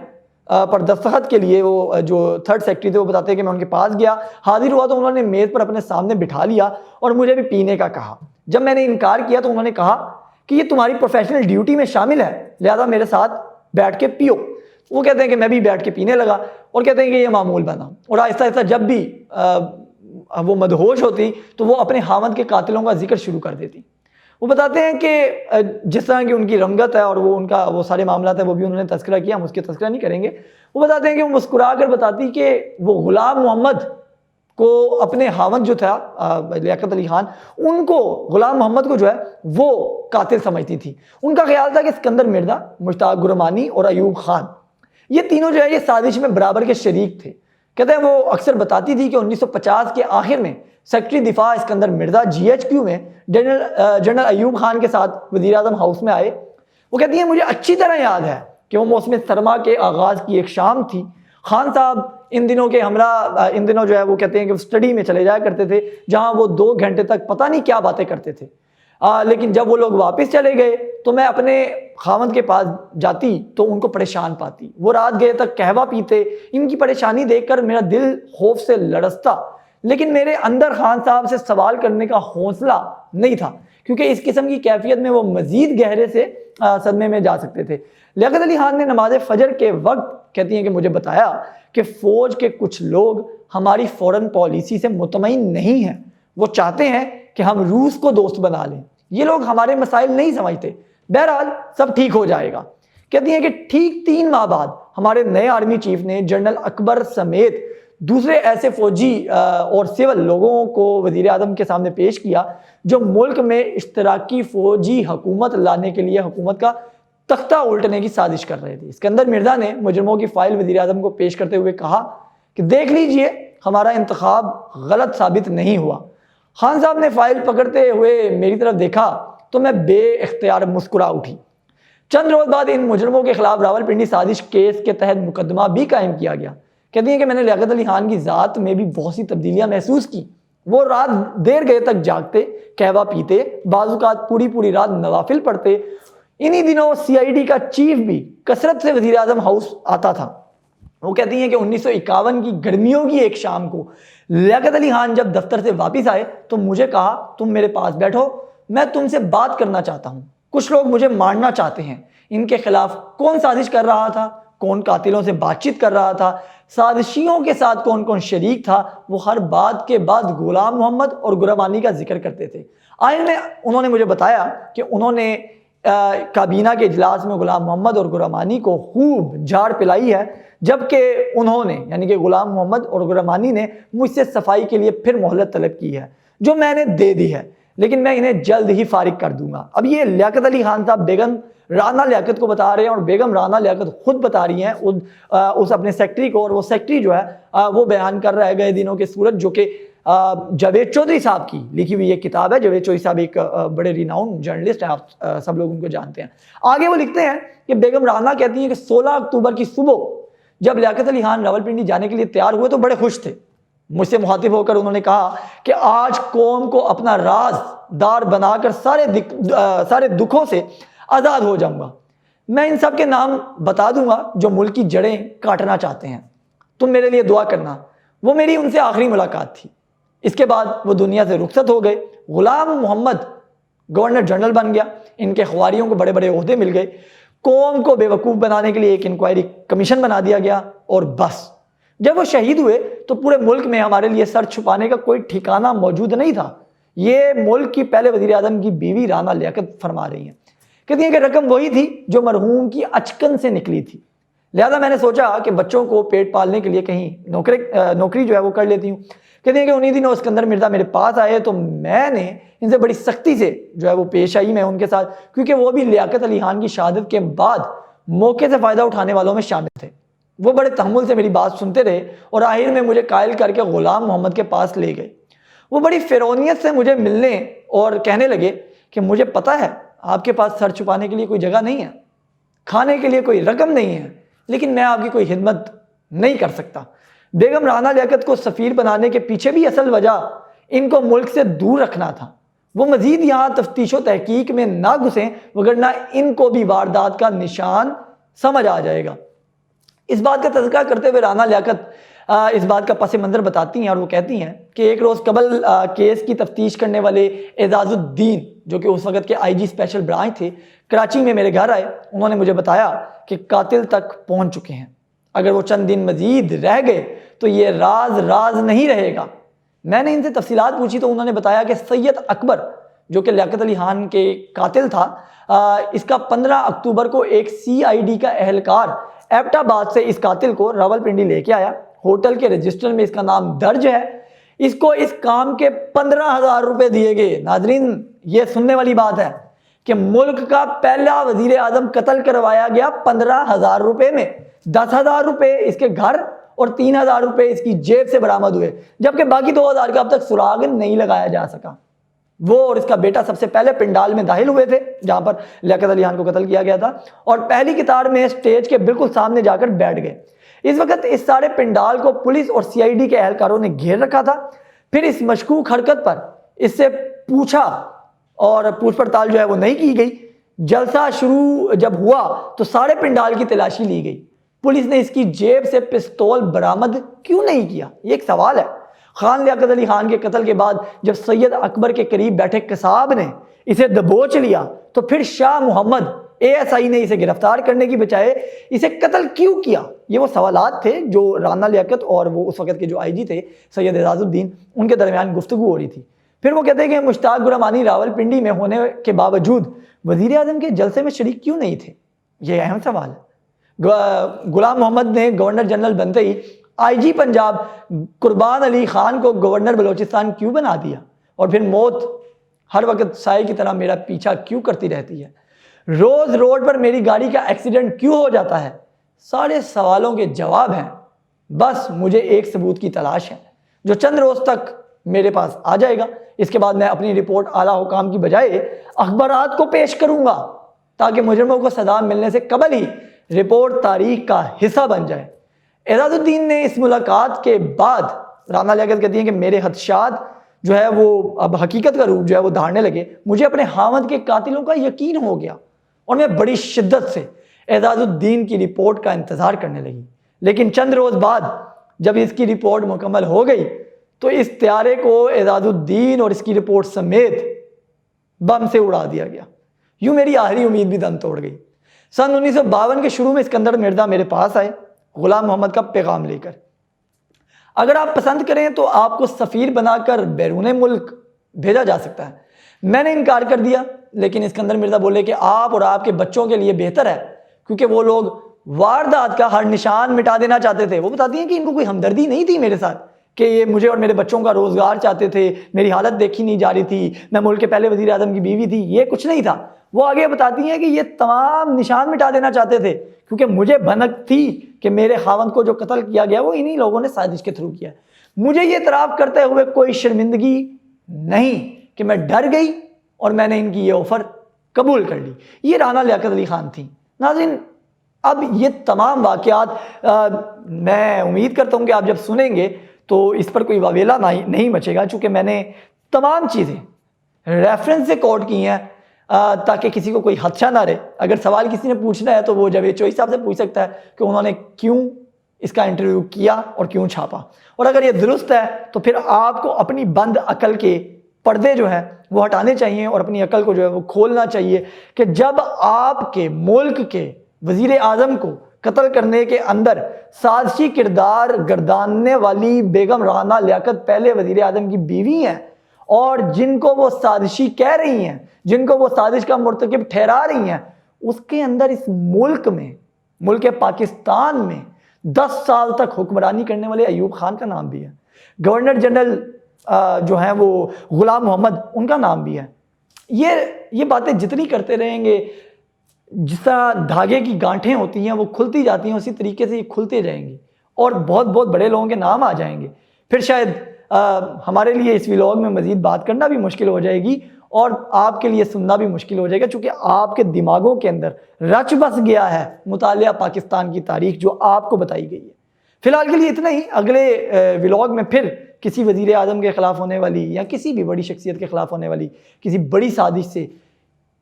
पर दस्तखत के लिए वो जो 3rd सेक्रेटरी थे वो बताते हैं कि मैं उनके पास गया, हाजिर हुआ तो उन्होंने मेज़ पर अपने सामने बिठा लिया और मुझे भी पीने का कहा। जब मैंने इनकार किया तो उन्होंने कहा कि ये तुम्हारी प्रोफेशनल ड्यूटी में शामिल है, लिहाजा मेरे साथ बैठ के पियो। वो कहते हैं कि मैं भी बैठ के पीने लगा और कहते हैं कि ये मामूल बना, और आहिस्ता आहिस्ता जब भी वो मदहोश होती तो वो अपने हामद के कातिलों का जिक्र शुरू कर देती। वो बताते हैं कि जिस तरह की उनकी रंगत है और वो सारे मामला है वो भी उन्होंने तस्करा किया, हम उसके तस्करा नहीं करेंगे। वो बताते हैं कि वो मुस्कुरा कर बताती कि वो गुलाम मोहम्मद को अपने हामद जो था लियाकत अली ख़ान, उनको गुलाम मोहम्मद को जो है वो कातिल समझती थी। उनका ख्याल था कि सिकंदर मिर्ज़ा, मुश्ताक गुरमानी और अयूब खान, ये तीनों जो है ये साजिश में बराबर के शरीक थे। कहते हैं वो अक्सर बताती थी कि 1950 के आखिर में सेक्रेटरी दिफा सिकंदर मिर्ज़ा GHQ में जनरल अयूब खान के साथ वज़ीर आज़म हाउस में आए। वो कहती हैं मुझे अच्छी तरह याद है कि वो मौसम सरमा के आगाज़ की एक शाम थी। खान साहब इन दिनों जो है वो कहते हैं कि वो स्टडी में चले जाया करते थे, जहाँ वो 2 घंटे तक पता नहीं क्या बातें करते थे। लेकिन जब वो लोग वापस चले गए तो मैं अपने खामद के पास जाती तो उनको परेशान पाती। वो रात गए तक कहवा पीते। इनकी परेशानी देखकर मेरा दिल खौफ से लड़सता, लेकिन मेरे अंदर खान साहब से सवाल करने का हौसला नहीं था, क्योंकि इस किस्म की कैफियत में वो मज़ीद गहरे से सदमे में जा सकते थे। लियाकत अली ख़ान ने नमाज फजर के वक्त कहती हैं कि मुझे बताया कि फ़ौज के कुछ लोग हमारी फ़ॉरेन पॉलिसी से मुतमईन नहीं हैं। वो चाहते हैं कि हम रूस को दोस्त बना लें। ये लोग हमारे मसाइल नहीं समझते। बहरहाल सब ठीक हो जाएगा। कहती हैं कि ठीक 3 माह बाद हमारे नए आर्मी चीफ ने जनरल अकबर समेत दूसरे ऐसे फौजी और सिविल लोगों को वज़ीर आज़म के सामने पेश किया जो मुल्क में इश्तराकी फ़ौजी हुकूमत लाने के लिए हुकूमत का तख्ता उल्टने की साजिश कर रहे थे। सिकंदर मिर्ज़ा ने मुजरमों की फ़ाइल वज़ीर आज़म को पेश करते हुए कहा कि देख लीजिए हमारा इंतखाब गलत साबित नहीं हुआ। खान साहब ने फ़ाइल पकड़ते हुए मेरी तरफ देखा तो मैं बेइख्तियार मुस्कुरा उठी। चंद रोज़ बाद इन मुजरमों के खिलाफ रावलपिंडी साजिश केस के तहत मुकदमा भी कायम किया गया। कहती हैं कि मैंने लियाकत अली ख़ान की ज़ात में भी बहुत सी तब्दीलियाँ महसूस की। वो रात देर गए तक जागते, कहवा पीते, बाज़ औक़ात पूरी रात नवाफिल पढ़ते। इन्हीं दिनों सीआईडी का चीफ भी कसरत से वजीर आजम हाउस आता था। वो कहती हैं कि 1951 की गर्मियों की एक शाम को लियाकत अली खान जब दफ्तर से वापस आए तो मुझे कहा, तुम मेरे पास बैठो, मैं तुमसे बात करना चाहता हूं। कुछ लोग मुझे मारना चाहते हैं, इनके खिलाफ कौन साजिश कर रहा था, कौन कातिलों से बातचीत कर रहा था, साजिशियों के साथ कौन कौन शरीक था, वो हर बात के बाद गुलाम मोहम्मद और गुरामानी का जिक्र करते थे। आखिर में उन्होंने मुझे बताया कि उन्होंने काबीना के इजलास में गुलाम मोहम्मद और गुरामानी को खूब झाड़ पिलाई है, जबकि उन्होंने यानी कि गुलाम मोहम्मद और गुरामानी ने मुझसे सफाई के लिए फिर मोहलत तलब की है, जो मैंने दे दी है, लेकिन मैं इन्हें जल्द ही फारिग कर दूंगा। अब ये लियाकत अली खान साहब बेगम राना लियाकत को बता रहे हैं और बेगम राना लियाकत खुद बता रही हैं उस अपने सेक्रेटरी को, और वो सेक्रेटरी जो है वो बयान कर रहा है गए दिनों के सूरत, जो कि जावेद चौधरी साहब की लिखी हुई एक किताब है। जावेद चौधरी साहब एक बड़े रिनाउंड जर्नलिस्ट हैं, आप सब लोग उनको जानते हैं। आगे वो लिखते हैं कि बेगम राना कहती हैं कि 16 अक्टूबर की सुबह जब लियाकत अली खान रावलपिंडी जाने के लिए तैयार हुए तो बड़े खुश थे। मुझसे मुखातिब होकर उन्होंने कहा कि आज कौम को अपना राजदार बनाकर सारे दुखों से आज़ाद हो जाऊंगा। मैं इन सब के नाम बता दूंगा जो मुल्क की जड़ें काटना चाहते हैं। तुम मेरे लिए दुआ करना। वो मेरी उनसे आखिरी मुलाकात थी। इसके बाद वो दुनिया से रुखसत हो गए। गुलाम मोहम्मद गवर्नर जनरल बन गया, इनके ख्वारियों को बड़े बड़े ओहदे मिल गए, कौम को बेवकूफ़ बनाने के लिए एक इंक्वायरी कमीशन बना दिया गया, और बस जब वो शहीद हुए तो पूरे मुल्क में हमारे लिए सर छुपाने का कोई ठिकाना मौजूद नहीं था। ये मुल्क की पहले वज़ीर आज़म की बीवी राना लियाकत फरमा रही हैं। कहती हैं कि रकम वही थी जो मरहूम की अचकन से निकली थी, लिहाजा मैंने सोचा कि बच्चों को पेट पालने के लिए कहीं नौकरी जो है वो कर लेती हूँ। कहती हैं कि उन्हीं दिनों सिकंदर मिर्जा मेरे पास आए तो मैंने इनसे बड़ी सख्ती से जो है वो पेश आई मैं उनके साथ, क्योंकि वो भी लियाकत अली खान की शहादत के बाद मौके से फ़ायदा उठाने वालों में शामिल थे। वो बड़े तहम्मुल से मेरी बात सुनते रहे और आखिर में मुझे कायल करके गुलाम मोहम्मद के पास ले गए। वो बड़ी फ़िरौनियत से मुझे मिलने और कहने लगे कि मुझे पता है आपके पास सर छुपाने के लिए कोई जगह नहीं है, खाने के लिए कोई रकम नहीं है, लेकिन मैं आपकी कोई खिदमत नहीं कर सकता। बेगम राना लियाकत को सफ़ीर बनाने के पीछे भी असल वजह इनको मुल्क से दूर रखना था। वो मजीद यहाँ तफ्तीश व तहकीक में ना घुसें, वगरना इनको भी वारदात का निशान समझ आ जाएगा। इस बात का तज़किरा करते हुए राना लियाकत इस बात का पस मंज़र बताती हैं और वो कहती हैं कि एक रोज़ कबल केस की तफ्तीश करने वाले एजाजुद्दीन, जो कि उस वक़्त के आईजी स्पेशल ब्रांच थे, कराची में मेरे घर आए। उन्होंने मुझे बताया कि कातिल तक पहुँच चुके हैं, अगर वो चंद दिन मजीद रह गए तो ये राज नहीं रहेगा। मैंने इनसे तफसीलात पूछी तो उन्होंने बताया कि सैयद अकबर, जो कि लियाकत अली खान के कातिल था, इसका 15 अक्टूबर को एक CID का एहलकार एबटाबाद से इस कातिल को रावलपिंडी लेके आया। होटल के रजिस्टर में इसका नाम दर्ज है। इसको इस काम के 15,000 रुपये दिए गए। नाजरीन, ये सुनने वाली बात है कि मुल्क का पहला वजीर आजम कत्ल करवाया गया 15,000 रुपये में। 10,000 रुपये इसके घर और 3,000 रुपये इसकी जेब से बरामद हुए, जबकि बाकी 2,000 का अब तक सुराग नहीं लगाया जा सका। वो और इसका बेटा सबसे पहले पिंडाल में दाखिल हुए थे जहां पर लियाकत अली खान को कत्ल किया गया था, और पहली कतार में स्टेज के बिल्कुल सामने जाकर बैठ गए। इस वक्त इस सारे पिंडाल को पुलिस और CID के एहलकारों ने घेर रखा था। फिर इस मशकूक हरकत पर इससे पूछा और पूछ पड़ताल जो है वो नहीं की गई। जलसा शुरू जब हुआ तो सारे पिंडाल की तलाशी ली गई। पुलिस ने इसकी जेब से पिस्तौल बरामद क्यों नहीं किया, ये एक सवाल है। खान लियाकत अली खान के कत्ल के बाद जब सैयद अकबर के करीब बैठे कसाब ने इसे दबोच लिया तो फिर शाह मोहम्मद ASI ने इसे गिरफ्तार करने की बजाय इसे कत्ल क्यों किया। ये वो सवालात थे जो राना लियाकत और वो उस वक्त के जो IG थे सैयद एजाजुद्दीन, उनके दरमियान गुफ्तगू हो रही थी। फिर वो कहते हैं कि मुश्ताक गुरामानी रावलपिंडी में होने के बावजूद वजीर आजम के जलसे में शरीक क्यों नहीं थे, ये अहम सवाल है। गुलाम मोहम्मद ने गवर्नर जनरल बनते ही IG पंजाब कुर्बान अली खान को गवर्नर बलोचिस्तान क्यों बना दिया, और फिर मौत हर वक्त साए की तरह मेरा पीछा क्यों करती रहती है, रोज़ रोड पर मेरी गाड़ी का एक्सीडेंट क्यों हो जाता है। सारे सवालों के जवाब हैं, बस मुझे एक सबूत की तलाश है जो चंद रोज़ तक मेरे पास आ जाएगा। इसके बाद मैं अपनी रिपोर्ट आला हुकाम की बजाय अखबारात को पेश करूंगा ताकि मुजरिमों को सजा मिलने से कबल ही रिपोर्ट तारीख का हिस्सा बन जाए। एजाजुद्दीन ने इस मुलाकात के बाद राना लियाकत कहती हैं कि मेरे खदशात जो है वो अब हकीकत का रूप जो है वो धारने लगे। मुझे अपने हामद के कातिलों का यकीन हो गया। और मैं बड़ी शिद्दत से एजाजुद्दीन की रिपोर्ट का इंतज़ार करने लगी। लेकिन चंद रोज़ बाद जब इसकी रिपोर्ट मुकम्मल हो गई तो इस त्यारे को एजाजुद्दीन और इसकी रिपोर्ट समेत बम से उड़ा दिया गया। यूँ मेरी आखिरी उम्मीद भी दम तोड़ गई। सन 1952 के शुरू में सिकंदर मिर्ज़ा मेरे पास आए गुलाम मोहम्मद का पैगाम लेकर। अगर आप पसंद करें तो आपको सफ़ीर बनाकर बैरून मुल्क भेजा जा सकता है। मैंने इनकार कर दिया, लेकिन सिकंदर मिर्ज़ा बोले कि आप और आपके बच्चों के लिए बेहतर है, क्योंकि वो लोग वारदात का हर निशान मिटा देना चाहते थे। वो बताती हैं कि इनको कोई हमदर्दी नहीं थी मेरे साथ, कि ये मुझे और मेरे बच्चों का रोज़गार चाहते थे, मेरी हालत देखी नहीं जा रही थी, मैं मुल्क के पहले वज़ीर आज़म की बीवी थी, ये कुछ नहीं था। वो आगे बताती हैं कि ये तमाम निशान मिटा देना चाहते थे, क्योंकि मुझे भनक थी कि मेरे खावंद को जो कत्ल किया गया वो इन्हीं लोगों ने साजिश के थ्रू किया। मुझे ये इतराफ़ करते हुए कोई शर्मिंदगी नहीं कि मैं डर गई और मैंने इनकी ये ऑफ़र कबूल कर ली। ये राना लियाकत अली ख़ान थी। नाज़रीन, अब ये तमाम वाक़यात मैं उम्मीद करता हूँ कि आप जब सुनेंगे तो इस पर कोई वावेला नहीं मचेगा, चूँकि मैंने तमाम चीज़ें रेफरेंस से कोट की हैं ताकि किसी को कोई खदशा ना रहे। अगर सवाल किसी ने पूछना है तो वो जावेद चोई साहब से पूछ सकता है कि उन्होंने क्यों इसका इंटरव्यू किया और क्यों छापा। और अगर ये दुरुस्त है तो फिर आपको अपनी बंद अकल के पर्दे जो है वो हटाने चाहिए और अपनी अकल को जो है वो खोलना चाहिए कि जब आपके मुल्क के वज़ीर आज़म को कत्ल करने के अंदर साजिशी किरदार गर्दानने वाली बेगम राना लियाकत पहले वज़ीर आज़म की बीवी हैं और जिनको वो साजिशी कह रही हैं, जिनको वो साजिश का मुर्तकिब ठहरा रही हैं, उसके अंदर इस मुल्क में, मुल्क पाकिस्तान में 10 साल तक हुक्मरानी करने वाले अयूब खान का नाम भी है। गवर्नर जनरल जो हैं वो गुलाम मोहम्मद, उनका नाम भी है। ये बातें जितनी करते रहेंगे, जिस तरह धागे की गांठें होती हैं वो खुलती जाती हैं, उसी तरीके से ये खुलते जाएंगी और बहुत बहुत बड़े लोगों के नाम आ जाएंगे। फिर शायद हमारे लिए इस व्लॉग में मज़ीद बात करना भी मुश्किल हो जाएगी और आपके लिए सुनना भी मुश्किल हो जाएगा, चूँकि आपके दिमागों के अंदर रच बस गया है मुतालिया पाकिस्तान की तारीख जो आपको बताई गई है। फ़िलहाल के लिए इतना ही। अगले व्लॉग में फिर किसी वज़ीर आज़म के ख़िलाफ़ होने वाली या किसी भी बड़ी शख्सियत के ख़िलाफ़ होने वाली किसी बड़ी साजिश से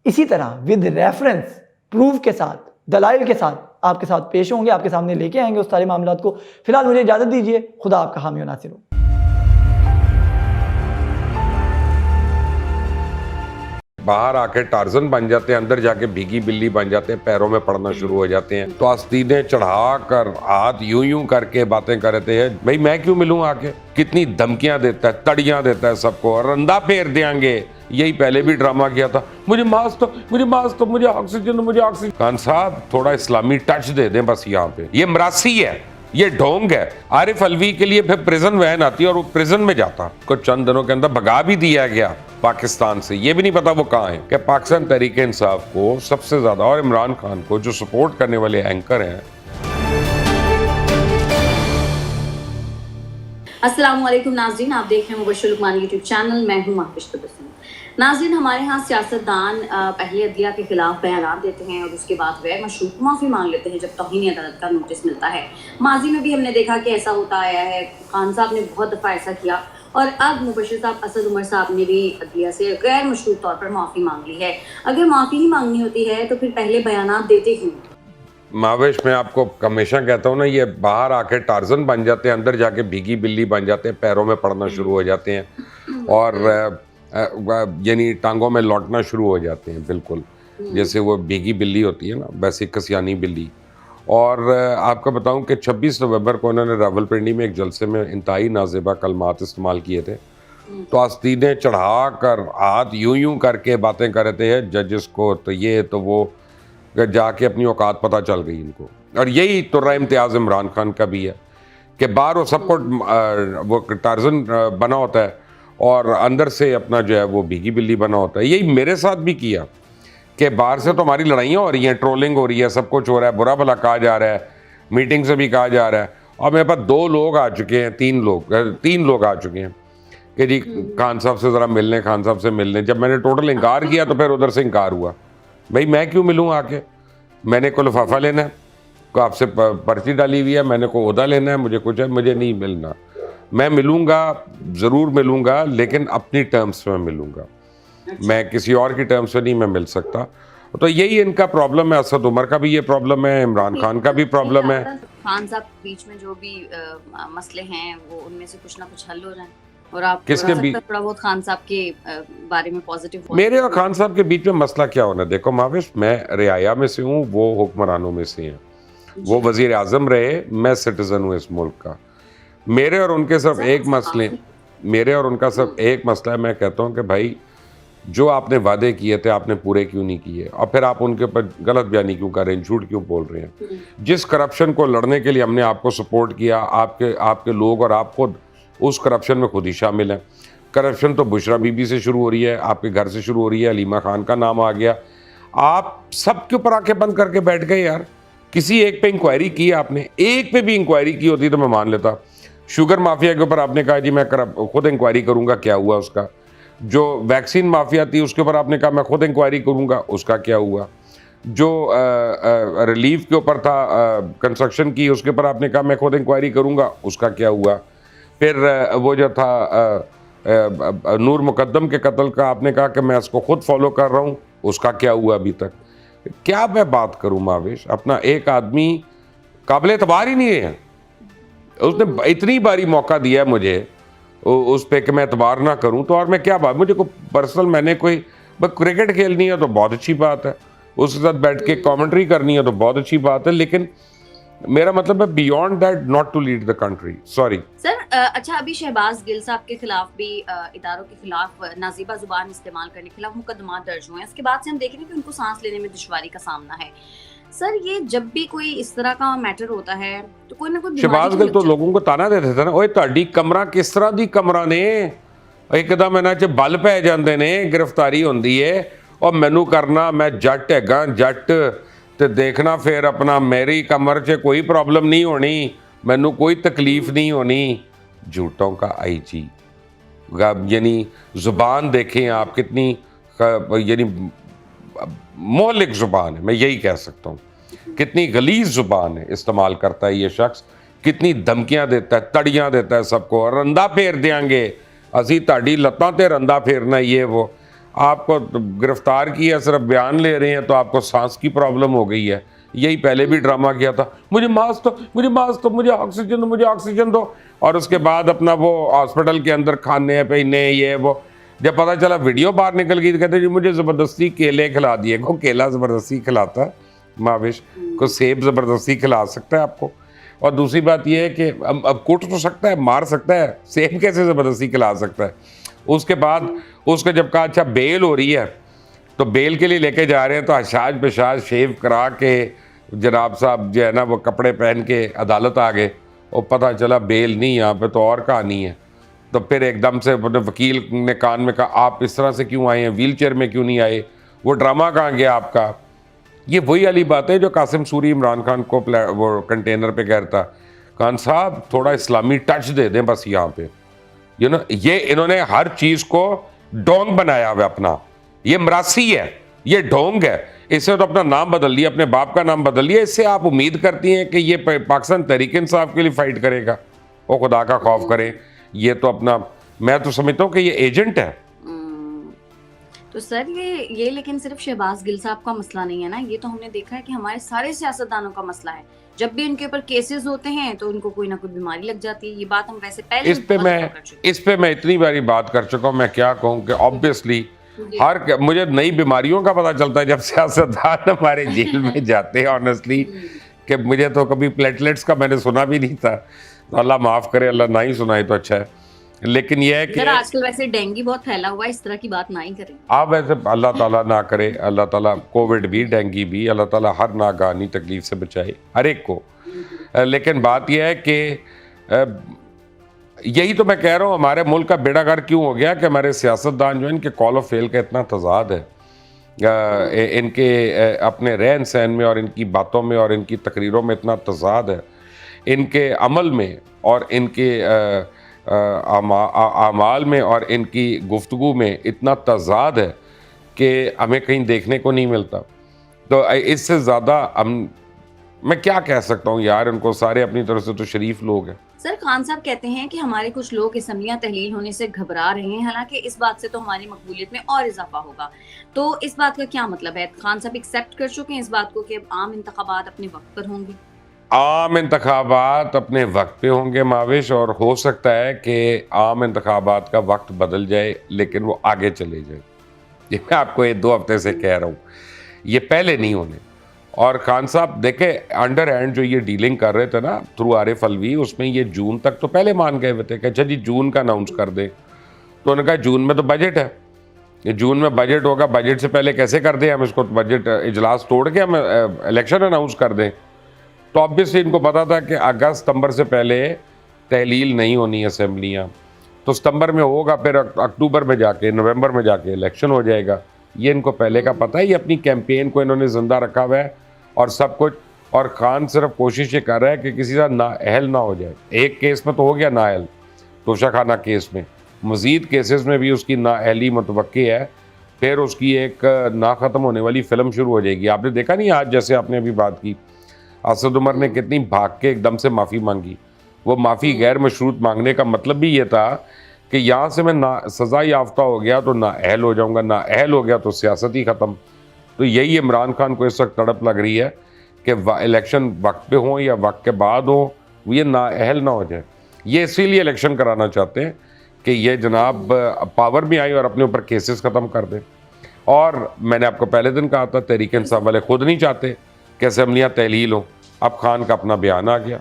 इसी तरह विद रेफरेंस प्रूफ के साथ, दलाइल के साथ आपके साथ पेश होंगे, आपके सामने लेके आएंगे उस सारे मामलात को। फिलहाल मुझे इजाज़त दीजिए। खुदा आपका हामी और नासिर हो। बाहर आके टार्जन बन जाते हैं, अंदर जाके भीगी बिल्ली बन जाते हैं, पैरों में पड़ना शुरू हो जाते हैं। तो आस्तीनें चढ़ा कर हाथ यूं करके बातें करते हैं, भाई मैं क्यों मिलूं आके। कितनी धमकियां देता है, तड़ियां देता है सबको और अंधा फेर देंगे। यही पहले भी ड्रामा किया था, मुझे मास्क दो, मुझे मास्क दो, मुझे ऑक्सीजन दो, मुझे ऑक्सीजन। खान साहब थोड़ा इस्लामी टच दे दें बस यहाँ पे। ये मरासी है, ये ढोंग है। आरिफ अलवी के लिए फिर प्रिजन वैन आती है और वो प्रिजन में जाता, को चंद दिनों के अंदर भगा भी दिया गया पाकिस्तान से। ये भी नहीं पता वो कहाँ है। कि पाकिस्तान तहरीक इंसाफ को सबसे ज्यादा और इमरान खान को जो सपोर्ट करने वाले एंकर हैं। अस्सलाम वालेकुम नाज़रीन, आप देख रहे हैं मुबश्शिर लुकमान यूट्यूब चैनल। मैं हूं महफिश तबस्सुम। नाज़रीन, हमारे यहाँ सियासतदान पहले अदलिया के खिलाफ बयान देते हैं और उसके बाद गैर मशरूत माफ़ी मांग लेते हैं जब तौहीन अदालत का नोटिस मिलता है। माजी में भी हमने देखा कि ऐसा होता आया है। खान साहब ने बहुत दफ़ा ऐसा किया और अब मुबश्शिर साहब, असद उमर साहब ने भी अदलिया से गैर मशरूत तौर पर माफ़ी मांग ली है। अगर माफ़ी ही मांगनी होती है तो फिर पहले बयान देते क्यों? मावेश, मैं आपको हमेशा कहता हूँ ना, ये बाहर आके टार्जन बन जाते हैं, अंदर जाके भीगी बिल्ली बन जाते हैं, पैरों में पड़ना शुरू हो जाते हैं और यानी टांगों में लौटना शुरू हो जाते हैं। बिल्कुल जैसे वो भीगी बिल्ली होती है ना, वैसे कसियानी बिल्ली। और आपको बताऊं कि 26 नवंबर को उन्होंने रावलपिंडी में एक जलसे में इंतहाई नाज़ेबा कलमात इस्तेमाल किए थे। तो आस्तीनें चढ़ा कर हाथ यूं करके बातें कर रहे थे जजेस को, तो ये तो वो जाके अपनी औकात पता चल गई इनको। और यही तुर्रा इम्तियाज़ इमरान खान का भी है कि बाहर वो सबको वो टार्जन बना होता है और अंदर से अपना जो है वो भीगी बिल्ली बना होता है। यही मेरे साथ भी किया कि बाहर से तो हमारी लड़ाइयाँ हो रही हैं, ट्रोलिंग हो रही है, सब कुछ हो रहा है, बुरा भला कहा जा रहा है, मीटिंग से भी कहा जा रहा है। और मेरे पास 2 लोग आ चुके हैं, 3 लोग आ चुके हैं कि जी खान साहब से ज़रा मिलने, खान साहब से मिलने। जब मैंने टोटल इनकार किया तो फिर उधर से इनकार हुआ। भाई मैं क्यों मिलूँ आके, मैंने को लिफाफा लेना है, को आपसे पर्ची डाली हुई है, मैंने को ओहदा लेना है, मुझे कुछ है, मुझे नहीं मिलना। मैं मिलूँगा, ज़रूर मिलूँगा, लेकिन अपनी टर्म्स में मिलूँगा। मैं किसी और की टर्म्स में नहीं मैं मिल सकता। तो यही इनका प्रॉब्लम है। असद उमर का भी ये प्रॉब्लम है, इमरान खान का भी प्रॉब्लम है। खान साहब बीच में जो भी मसले हैं वो उनमें से कुछ ना कुछ हल हो जाए और आप किसके बीच? थोड़ा बहुत खान साहब के बारे में पॉजिटिव मेरे और खान साहब के बीच में मसला क्या होना? देखो माविश, मैं रियाया में से हूँ, वो हुक्मरानों में से हैं। वो वजीर आजम रहे, मैं सिटीजन हूँ इस मुल्क का। मेरे और उनके सिर्फ एक मसले, मेरे और उनका सिर्फ एक मसला है। मैं कहता हूँ कि भाई जो आपने वादे किए थे आपने पूरे क्यों नहीं किए, और फिर आप उनके ऊपर गलत बयानी क्यों कर रहे हैं, झूठ क्यों बोल रहे हैं? जिस करप्शन को लड़ने के लिए हमने आपको सपोर्ट किया, आपके लोग और आप खुद उस करप्शन में खुद ही शामिल हैं। करप्शन तो बुशरा बीबी से शुरू हो रही है, आपके घर से शुरू हो रही है, हलीमा खान का नाम आ गया। आप सबके ऊपर आंखें बंद करके बैठ गए यार। किसी एक पे इंक्वायरी की आपने? एक पे भी इंक्वायरी की होती तो मैं मान लेता। शुगर माफिया के ऊपर आपने कहा जी मैं खुद इंक्वायरी करूंगा, क्या हुआ उसका? जो वैक्सीन माफिया थी उसके ऊपर आपने कहा मैं खुद इंक्वायरी करूंगा, उसका क्या हुआ? जो रिलीफ के ऊपर था, कंस्ट्रक्शन की, उसके ऊपर आपने कहा मैं खुद इंक्वायरी करूंगा, उसका क्या हुआ? फिर वो जो था नूर मुकद्दम के कत्ल का आपने कहा कि मैं इसको खुद फॉलो कर रहा हूँ, उसका क्या हुआ अभी तक? क्या मैं बात करूँ माविश? अपना एक आदमी काबिल एतबार ही नहीं है। उसने इतनी बारी मौका दिया है मुझे उस पे कि मैं एतबार ना करूं, तो और मैं क्या बात, मुझे कोई पर्सनल, मैंने कोई बस क्रिकेट खेलनी है तो बहुत अच्छी बात है, उसके साथ बैठ के कमेंट्री करनी है तो बहुत अच्छी बात है, लेकिन मेरा मतलब है beyond that not to lead the country. Sorry sir. अच्छा, अभी शहबाज गिल साहब के खिलाफ भी इदारों के खिलाफ नाजीबा जुबान इस्तेमाल करने के खिलाफ मुकदमा दर्ज हुए हैं। इसके बाद से हम देख रहे हैं कि उनको सांस लेने में दुश्वारी का सामना है। सर, ये जब भी कोई इस तरह का मैटर होता है तो कोई ना कोई शहबाज गिल तो लोगों को ताना देते थे ना, ओए ਤੁਹਾਡੀ कमरा किस तरह दी कमरा ने, एकदम ਇਹਨਾਂ 'ਚ बल पै ਜਾਂਦੇ ने, गिरफ्तारी ਹੁੰਦੀ है और मैनू करना, मैं जट हैगा, जट ते देखना, फिर अपना मेरी कमर 'ਚ कोई प्रॉब्लम नहीं होनी, मैनू कोई तकलीफ नहीं होनी। झूठों का आईजी, यानी ज़ुबान देखें आप कितनी, यानी मौलिक ज़ुबान है, मैं यही कह सकता हूँ। कितनी गलीज़ ज़ुबान है इस्तेमाल करता है ये शख्स, कितनी धमकियाँ देता है, तड़ियाँ देता है सबको, रंदा फेर देंगे असी ताड़ी लत्तां ते रंदा फेरना, ये वो। आपको गिरफ्तार किया, सिर्फ बयान ले रहे हैं तो आपको सांस की प्रॉब्लम हो गई है। यही पहले भी ड्रामा किया था, मुझे मास्क दो, मुझे मास्क दो, मुझे ऑक्सीजन दो, मुझे ऑक्सीजन दो, और उसके बाद अपना वो हॉस्पिटल के अंदर खाने पीने ये वो। जब पता चला वीडियो बाहर निकल गई तो कहते जी मुझे ज़बरदस्ती केले खिला दिए। को केला ज़बरदस्ती खिलाता है माविश? को सेब ज़बरदस्ती खिला सकता है आपको? और दूसरी बात यह है कि अब कूट तो सकता है, मार सकता है, सेब कैसे ज़बरदस्ती खिला सकता है? उसके बाद उसको जब कहा अच्छा बेल हो रही है तो बेल के लिए लेके जा रहे हैं, तो हशाज पेशाज शेव करा के जनाब साहब जो है ना वो कपड़े पहन के अदालत आ गए, और पता चला बेल नहीं, यहाँ पे तो और कहानी है। तो फिर एकदम से वकील ने कान में कहा आप इस तरह से क्यों आए हैं, व्हील चेयर में क्यों नहीं आए, वो ड्रामा कहाँ गया आपका? ये वही वाली बात है जो कासिम सूरी इमरान खान को वो कंटेनर पे कहता, खान साहब थोड़ा इस्लामी टच दे दें बस यहाँ पे। ये इन्होंने हर चीज़ को डोंग बनाया हुआ अपना, ये मरासी है, ये ढोंग है। इससे तो अपना नाम बदल लिया, अपने बाप का नाम बदल लिया। इससे आप उम्मीद करती हैं कि ये पाकिस्तान तहरीक इंसाफ के लिए फाइट करेगा? वो खुदा का खौफ करे। ये तो अपना, मैं तो समझता हूँ कि ये एजेंट है। तो सर ये लेकिन सिर्फ शहबाज गिल साहब का मसला नहीं है ना, ये तो हमने देखा है कि हमारे सारे सियासतदानों का मसला है। जब भी इनके ऊपर केसेस होते हैं तो इनको कोई ना कोई बीमारी लग जाती है। ये बात हम वैसे पहले इस पे मैं इतनी बारी बात कर चुका हूँ। मैं क्या कहूँ कि ऑब्वियसली मुझे नई बीमारियों का पता चलता है जब सियासतदान हमारे जेल में जाते हैं ऑनेस्टली, कि मुझे तो कभी प्लेटलेट्स का मैंने सुना भी नहीं था। तो अल्लाह माफ़ करे, अल्लाह ना ही सुनाए तो अच्छा है। लेकिन यह है कि आजकल वैसे डेंगू बहुत फैला हुआ है, इस तरह की बात ना ही करें आप। वैसे अल्लाह ताला ना करे, अल्लाह ताला कोविड भी डेंगू भी अल्लाह ताला हर नागानी तकलीफ से बचाए हर एक को। लेकिन बात यह है कि यही तो मैं कह रहा हूँ, हमारे मुल्क का बेड़ागर क्यों हो गया कि हमारे सियासतदान जो है इनके कॉल ऑफ फेल का इतना तजाद है, इनके अपने रहन सहन में और इनकी बातों में और इनकी तकरीरों में इतना तजाद है, इनके अमल में और इनके आमाल में और इनकी गुफ्तगू में इतना तजाद है कि हमें कहीं देखने को नहीं मिलता। तो इससे ज़्यादा हम मैं क्या कह सकता हूँ यार, उनको सारे अपनी तरफ से तो शरीफ लोग हैं। सर खान साहब कहते हैं कि हमारे कुछ लोग असम्बलियां तहलील होने से घबरा रहे हैं, हालांकि इस बात से तो हमारी मकबूलियत में और इजाफा होगा। तो इस बात का क्या मतलब है? खान साहब एक्सेप्ट कर चुके हैं इस बात को कि अब आम इंतखाबात अपने वक्त पर होंगे? आम इंतखाबात अपने वक्त पे होंगे माविश, और हो सकता है कि आम इंतखाबात का वक्त बदल जाए लेकिन वो आगे चले जाए। ये मैं आपको ये 2 हफ्ते से कह रहा हूँ, ये पहले नहीं होने। और खान साहब देखे अंडर हैंड जो ये डीलिंग कर रहे थे ना थ्रू आरिफ अलवी, उसमें ये जून तक तो पहले मान गए हुए थे कि अच्छा जी जून का अनाउंस कर दें। तो उन्होंने कहा जून में तो बजट है, ये जून में बजट होगा, बजट से पहले कैसे कर दें हम इसको, बजट इजलास तोड़ के हम इलेक्शन अनाउंस कर दें। तो ऑब्वियसली इनको पता था कि अगस्त सितंबर से पहले तहलील नहीं होनी असेंबलियाँ, तो सितंबर में होगा, फिर अक्टूबर में जाके नवंबर में जाके इलेक्शन हो जाएगा। ये इनको पहले का पता है, ये अपनी कैंपेन को इन्होंने जिंदा रखा हुआ है और सब कुछ। और खान सिर्फ कोशिश ये कर रहा है कि किसी का नाअहल ना हो जाए। एक केस में तो हो गया नाअहल, तोशाखाना केस में, मज़ीद केसेस में भी उसकी नाअहली मुतवक्की है। फिर उसकी एक ना ख़त्म होने वाली फ़िल्म शुरू हो जाएगी। आपने देखा नहीं आज, जैसे आपने अभी बात की, असद उमर ने कितनी भाग के एकदम से माफ़ी मांगी। वो माफ़ी गैर मशरूत मांगने का मतलब भी ये था कि यहाँ से मैं ना सज़ा याफ्ता हो गया तो नाअहल हो जाऊँगा, नाअहल हो गया तो सियासत ही ख़त्म। तो यही इमरान खान को इस वक्त तड़प लग रही है कि इलेक्शन वक्त पे हो या वक्त के बाद हो, ये नाअहल ना हो जाए। ये इसीलिए इलेक्शन कराना चाहते हैं कि ये जनाब पावर में आए और अपने ऊपर केसेस ख़त्म कर दें। और मैंने आपको पहले दिन कहा था, तहरीक इंसाफ वाले खुद नहीं चाहते कि असेंबलियाँ तहलील हो। अब खान का अपना बयान आ गया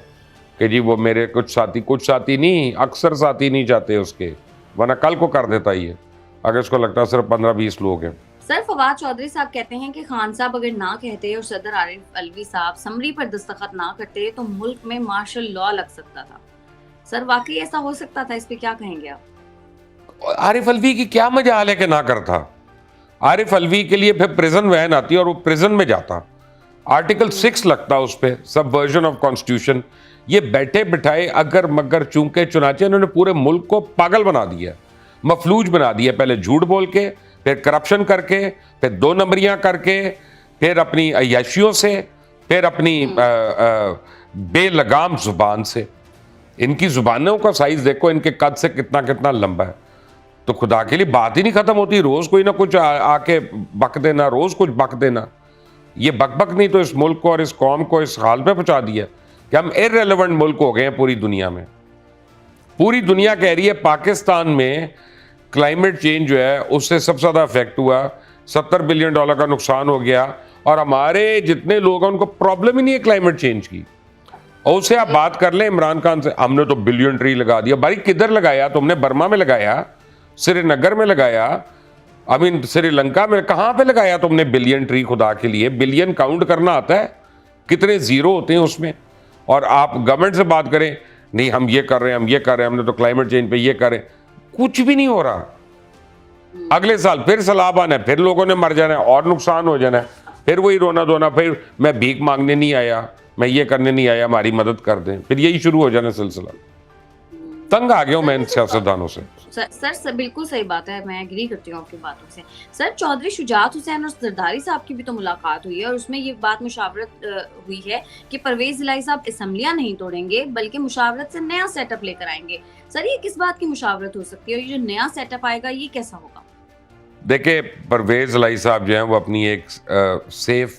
कि जी वो मेरे कुछ साथी नहीं, अक्सर साथी नहीं चाहते उसके, वरना कल को कर देता ही है अगर इसको लगता है सिर्फ 15-20 लोग हैं। सर फवाद चौधरी साहब कहते हैं कि खान साहब अगर ना कहते और सदर आरिफ अलवी साहब समरी पर दस्तखत ना करते तो मुल्क में मार्शल लॉ लग सकता था। सर वाकई ऐसा हो सकता था? इस पे क्या कहेंगे आप? आरिफ अलवी की क्या मजाल है कि ना करता? आरिफ अलवी के लिए फिर प्रिजन वैन आती और वो प्रिजन में जाता, आर्टिकल 6 लगता उस पर, सबवर्जन ऑफ कॉन्स्टिट्यूशन। ये बैठे बिठाए अगर मगर चूंके चुनाचे इन्होंने पूरे मुल्क को पागल बना दिया, मफलूज बना दिया। पहले झूठ बोल के, फिर करप्शन करके, फिर 2 नंबरियां करके, फिर अपनी अय्याशियों से, फिर अपनी बेलगाम जुबान से। इनकी जुबानों का साइज देखो, इनके कद से कितना कितना लंबा है। तो खुदा के लिए बात ही नहीं खत्म होती, रोज कोई ना कुछ आके बक देना, रोज कुछ बक देना। ये बक नहीं तो इस मुल्क को और इस कौम को इस हाल पे पहुंचा दिया कि हम इररेलेवेंट मुल्क हो गए हैं पूरी दुनिया में। पूरी दुनिया कह रही है पाकिस्तान में क्लाइमेट चेंज जो है उससे सबसे ज़्यादा इफेक्ट हुआ, $70 बिलियन का नुकसान हो गया, और हमारे जितने लोग हैं उनको प्रॉब्लम ही नहीं है क्लाइमेट चेंज की। और उससे आप बात कर लें इमरान खान से, हमने तो बिलियन ट्री लगा दिया। भाई किधर लगाया तुमने? बर्मा में लगाया, श्रीनगर में लगाया, श्रीलंका में, कहाँ पे लगाया तुमने बिलियन ट्री? खुदा के लिए बिलियन काउंट करना आता है? कितने जीरो होते हैं उसमें? और आप गवर्नमेंट से बात करें, नहीं हम ये कर रहे हैं, हम ये कर रहे हैं, हमने तो क्लाइमेट चेंज पे ये करें, कुछ भी नहीं हो रहा। अगले साल फिर सैलाब आना है, फिर लोगों ने मर जाना है और नुकसान हो जाना है, फिर वही रोना धोना, फिर मैं भीख मांगने नहीं आया, मैं ये करने नहीं आया, हमारी मदद कर दें, फिर यही शुरू हो जाना सिलसिला। तंग आ गया हूं मैं इन सियासतदानों से। सर बिल्कुल सही बात है, मैं एग्री करती हूँ आपकी बातों से। सर चौधरी शुजात हुसैन और जरदारी साहब की भी तो मुलाकात हुई है और उसमें ये बात मुशावरत हुई है कि परवेज इलाही साहब असम्बलियां नहीं तोड़ेंगे बल्कि मुशावरत से नया सेटअप लेकर आएंगे। सर ये किस बात की मुशावरत हो सकती है और ये जो नया सेटअप आएगा ये कैसा होगा? देखिए परवेज इलाही साहब जो हैं वो अपनी एक सेफ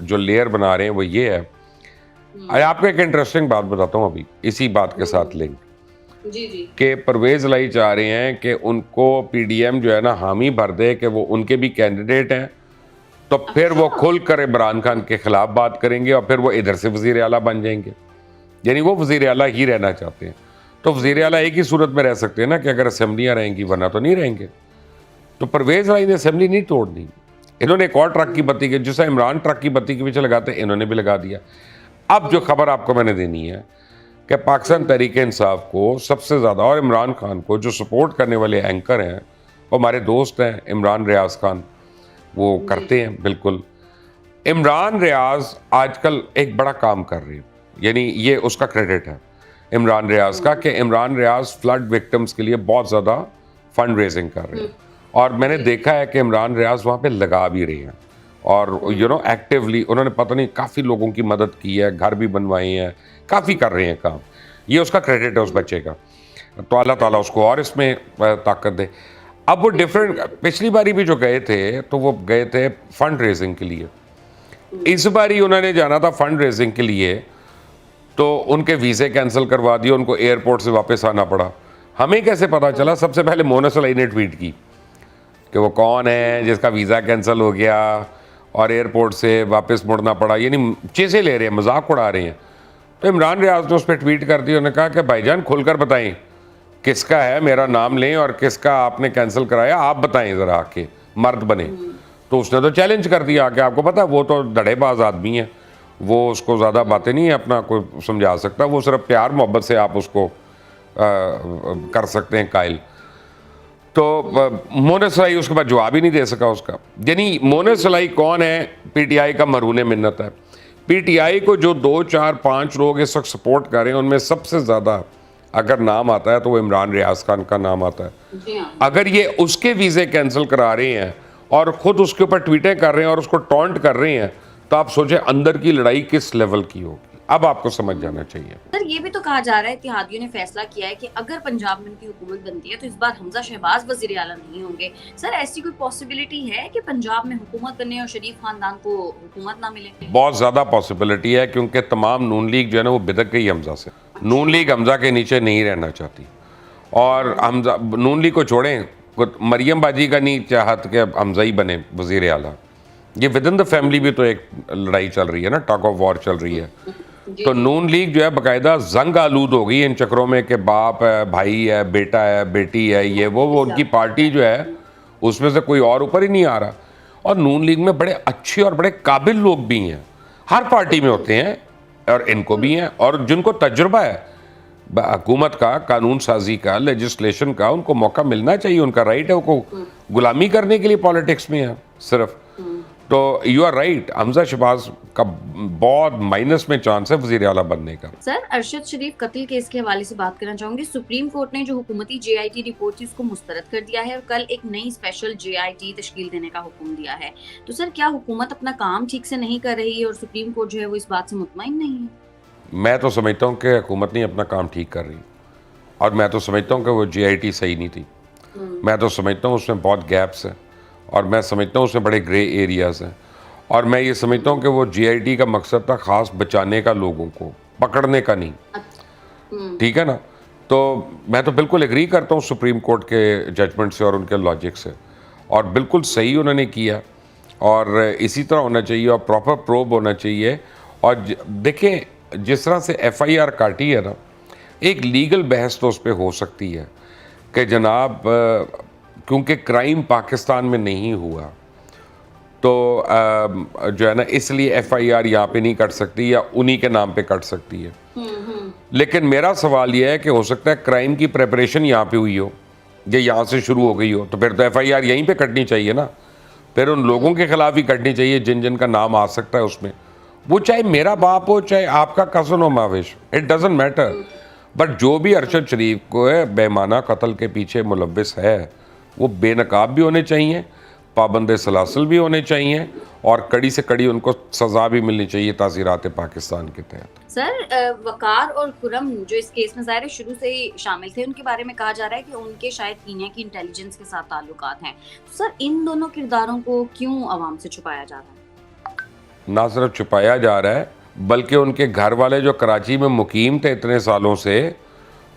जो लेयर बना रहे हैं वो ये है। आपको एक इंटरेस्टिंग बात बताता हूँ अभी इसी बात के साथ लिंक, जी कि परवेज इलाही चाह रहे हैं कि उनको पीडीएम जो है ना हामी भर दे कि वो उनके भी कैंडिडेट हैं, तो फिर वो खुल कर इमरान खान के खिलाफ बात करेंगे और फिर वो इधर से वजीर आला बन जाएंगे। यानी वो वजीर आला ही रहना चाहते हैं। तो वजीर आला एक ही सूरत में रह सकते हैं ना, कि अगर असेंबलियाँ रहेंगी, वरना तो नहीं रहेंगे। तो परवेज इलाही ने असेंबली नहीं तोड़नी। इन्होंने एक और ट्रक की बत्ती के, जिससे इमरान ट्रक की बत्ती के पीछे लगाते हैं, इन्होंने भी लगा दिया। अब जो खबर आपको मैंने देनी है कि पाकिस्तान तहरीक इंसाफ को सबसे ज़्यादा और इमरान खान को जो सपोर्ट करने वाले एंकर हैं वो हमारे दोस्त हैं इमरान रियाज खान, वो करते हैं बिल्कुल। इमरान रियाज आजकल एक बड़ा काम कर रहे हैं, यानी ये उसका क्रेडिट है इमरान रियाज का, कि इमरान रियाज फ्लड विक्टिम्स के लिए बहुत ज़्यादा फंड रेजिंग कर रहे हैं। और मैंने देखा है कि इमरान रियाज वहाँ पे लगा भी रहे हैं। और एक्टिवली उन्होंने पता नहीं काफ़ी लोगों की मदद की है, घर भी बनवाए हैं, काफ़ी कर रहे हैं काम। ये उसका क्रेडिट है उस बच्चे का, तो अल्लाह ताला उसको और इसमें ताकत दे। अब वो डिफरेंट, पिछली बारी भी जो गए थे तो वो गए थे फंड रेजिंग के लिए, इस बारी उन्होंने जाना था फंड रेजिंग के लिए, तो उनके वीज़े कैंसिल करवा दिए, उनको एयरपोर्ट से वापस आना पड़ा। हमें कैसे पता चला? सबसे पहले मोना सलाई ने ट्वीट की कि वो कौन है जिसका वीज़ा कैंसिल हो गया और एयरपोर्ट से वापस मुड़ना पड़ा, यानी चीज़ें ले रहे हैं, मजाक उड़ा रहे हैं। तो इमरान रियाज ने उस पर ट्वीट कर दिया, उन्होंने कहा कि भाईजान खुलकर बताएं किसका है, मेरा नाम लें और किसका आपने कैंसिल कराया, आप बताएं ज़रा आके, मर्द बने। तो उसने तो चैलेंज कर दिया आके, आपको पता है वो तो धड़ेबाज आदमी है, वो उसको ज़्यादा बातें नहीं है अपना कोई समझा सकता, वो सिर्फ प्यार मोहब्बत से आप उसको कर सकते हैं कायल। तो मोना सलाई उसके बाद जवाब ही नहीं दे सका उसका। यानी मोना सलाई कौन है? पीटीआई का मरून मिन्नत है। पीटीआई को जो 2, 4, 5 लोग इस वक्त सपोर्ट कर रहे हैं, उनमें सबसे ज़्यादा अगर नाम आता है तो वो इमरान रियाज खान का नाम आता है। अगर ये उसके वीज़े कैंसिल करा रहे हैं और ख़ुद उसके ऊपर ट्वीटें कर रहे हैं और उसको टॉन्ट कर रहे हैं, तो आप सोचें अंदर की लड़ाई किस लेवल की होगी। अब आपको समझ जाना चाहिए। सर ये भी तो कहा जा रहा है, इत्तेहादियों ने फैसला किया है कि अगर पंजाब में उनकी हुकूमत बनती है तो इस बार हमजा शहबाज वजीर आला नहीं होंगे। सर ऐसी कोई पॉसिबिलिटी है कि पंजाब में हुकूमत बने और शरीफ खानदान को हुकूमत ना मिले? बहुत ज़्यादा पॉसिबिलिटी है, क्योंकि तमाम नून लीग जो है ना वो बिदक गई हमजा से। नून लीग हमजा के नीचे नहीं रहना चाहती, और हमजा नून लीग को छोड़ें, मरियम बाजी का नहीं चाहत कि हमजा ही बने वजीर आला। ये विद इन द फैमिली भी तो एक लड़ाई चल रही है ना, टॉक ऑफ वॉर चल रही है। तो नून लीग जो है बाकायदा जंग आलूद हो गई इन चक्रों में कि बाप है, भाई है, बेटा है, बेटी है, ये वो उनकी पार्टी जो है उसमें से कोई और ऊपर ही नहीं आ रहा। और नून लीग में बड़े अच्छे और बड़े काबिल लोग भी हैं, हर पार्टी में होते हैं और इनको भी हैं, और जिनको तजुर्बा है हुकूमत का, कानून साजी का, लेजिस्लेशन का, उनको मौका मिलना चाहिए, उनका राइट है। उनको गुलामी करने के लिए पॉलिटिक्स में है सिर्फ। तो you are right, Hamza Shahbaz का बहुत माइनस में चांस है वजीर आला बनने का। सर अरशद शरीफ कत्ल केस के हवाले से बात करना चाहूंगी। सुप्रीम कोर्ट ने जो हुकूमती JIT रिपोर्ट थी उसको मुस्तरद कर दिया है और कल एक नई स्पेशल JIT तश्कील देने का हुक्म दिया है। तो सर क्या हुकूमत अपना काम ठीक से नहीं कर रही है और सुप्रीम कोर्ट जो है वो इस बात से मुतमईन नहीं है? मैं तो समझता हूँ कि हुकूमत नहीं अपना काम ठीक कर रही, और मैं तो समझता हूँ कि वो JIT सही नहीं थी। मैं तो समझता हूँ उसमें बहुत गैप्स हैं, और मैं समझता हूँ उसमें बड़े ग्रे एरियाज़ हैं, और मैं ये समझता हूँ कि वो JIT का मकसद था ख़ास बचाने का, लोगों को पकड़ने का नहीं। ठीक है ना? तो मैं तो बिल्कुल एग्री करता हूँ सुप्रीम कोर्ट के जजमेंट से और उनके लॉजिक से, और बिल्कुल सही उन्होंने किया, और इसी तरह होना चाहिए, और प्रॉपर प्रोब होना चाहिए। और देखें जिस तरह से FIR काटी है ना, एक लीगल बहस तो उस पर हो सकती है कि जनाब क्योंकि क्राइम पाकिस्तान में नहीं हुआ तो जो है ना, इसलिए FIR यहाँ पे नहीं कट सकती या उन्हीं के नाम पे कट सकती है। लेकिन मेरा सवाल यह है कि हो सकता है क्राइम की प्रेपरेशन यहाँ पे हुई हो, ये यहाँ से शुरू हो गई हो, तो फिर तो FIR यहीं पे कटनी चाहिए ना, फिर उन लोगों के खिलाफ ही कटनी चाहिए जिन जिन का नाम आ सकता है उसमें, वो चाहे मेरा बाप हो चाहे आपका कज़न हो Mavish, it doesn't matter. But जो भी अरशद शरीफ को है बेमाना कत्ल के पीछे मुलव्विस है, वो बेनकाब भी होने चाहिए, पाबंद सलासल भी होने चाहिए, और कड़ी से कड़ी उनको सज़ा भी मिलनी चाहिए ताज़ीरात पाकिस्तान के तहत। सर वकार और खुरम जो इस केस में ज़ाहिर शुरू से ही शामिल थे, उनके बारे में कहा जा रहा है कि उनके शायद कीनिया की इंटेलिजेंस के साथ ताल्लुकात हैं। तो सर इन दोनों किरदारों को क्यों आवाम से छुपाया जा रहा है? ना सिर्फ छुपाया जा रहा है, बल्कि उनके घर वाले जो कराची में मुकीम थे इतने सालों से,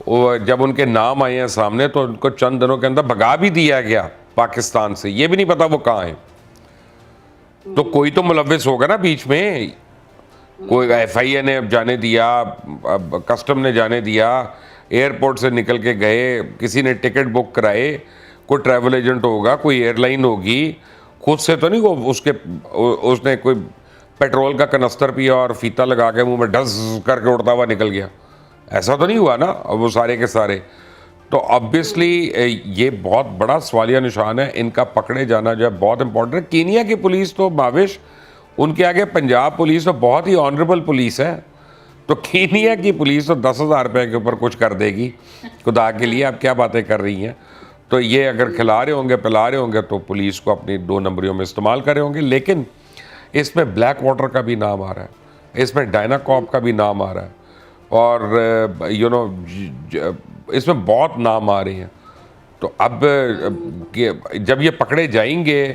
वो जब उनके नाम आए हैं सामने तो उनको चंद दिनों के अंदर भगा भी दिया गया पाकिस्तान से, ये भी नहीं पता वो कहाँ हैं। तो कोई तो मुलव्विस होगा ना बीच में, कोई FIA ने जाने दिया, कस्टम ने जाने दिया, एयरपोर्ट से निकल के गए, किसी ने टिकट बुक कराए, कोई ट्रैवल एजेंट होगा, कोई एयरलाइन होगी, खुद से तो नहीं वो उसने कोई पेट्रोल का कनस्तर पिया और फीता लगा के मुंह में ढस करके उड़ता हुआ निकल गया, ऐसा तो नहीं हुआ ना वो सारे के सारे। तो ऑब्वियसली ये बहुत बड़ा सवालिया निशान है, इनका पकड़े जाना जो है बहुत इंपॉर्टेंट है। कीनिया की पुलिस तो माविश, उनके आगे पंजाब पुलिस तो बहुत ही ऑनरेबल पुलिस है, तो कीनिया की पुलिस तो 10,000 रुपये के ऊपर कुछ कर देगी, खुदा के लिए आप क्या बातें कर रही हैं। तो ये अगर खिला रहे होंगे, पिला रहे होंगे, तो पुलिस को अपनी 2 नंबरियों में इस्तेमाल कर रहे होंगे। लेकिन इसमें ब्लैक वाटर का भी नाम आ रहा है, इसमें डायनाकॉप का भी नाम आ रहा है, और इसमें बहुत नाम आ रहे हैं। तो अब जब ये पकड़े जाएंगे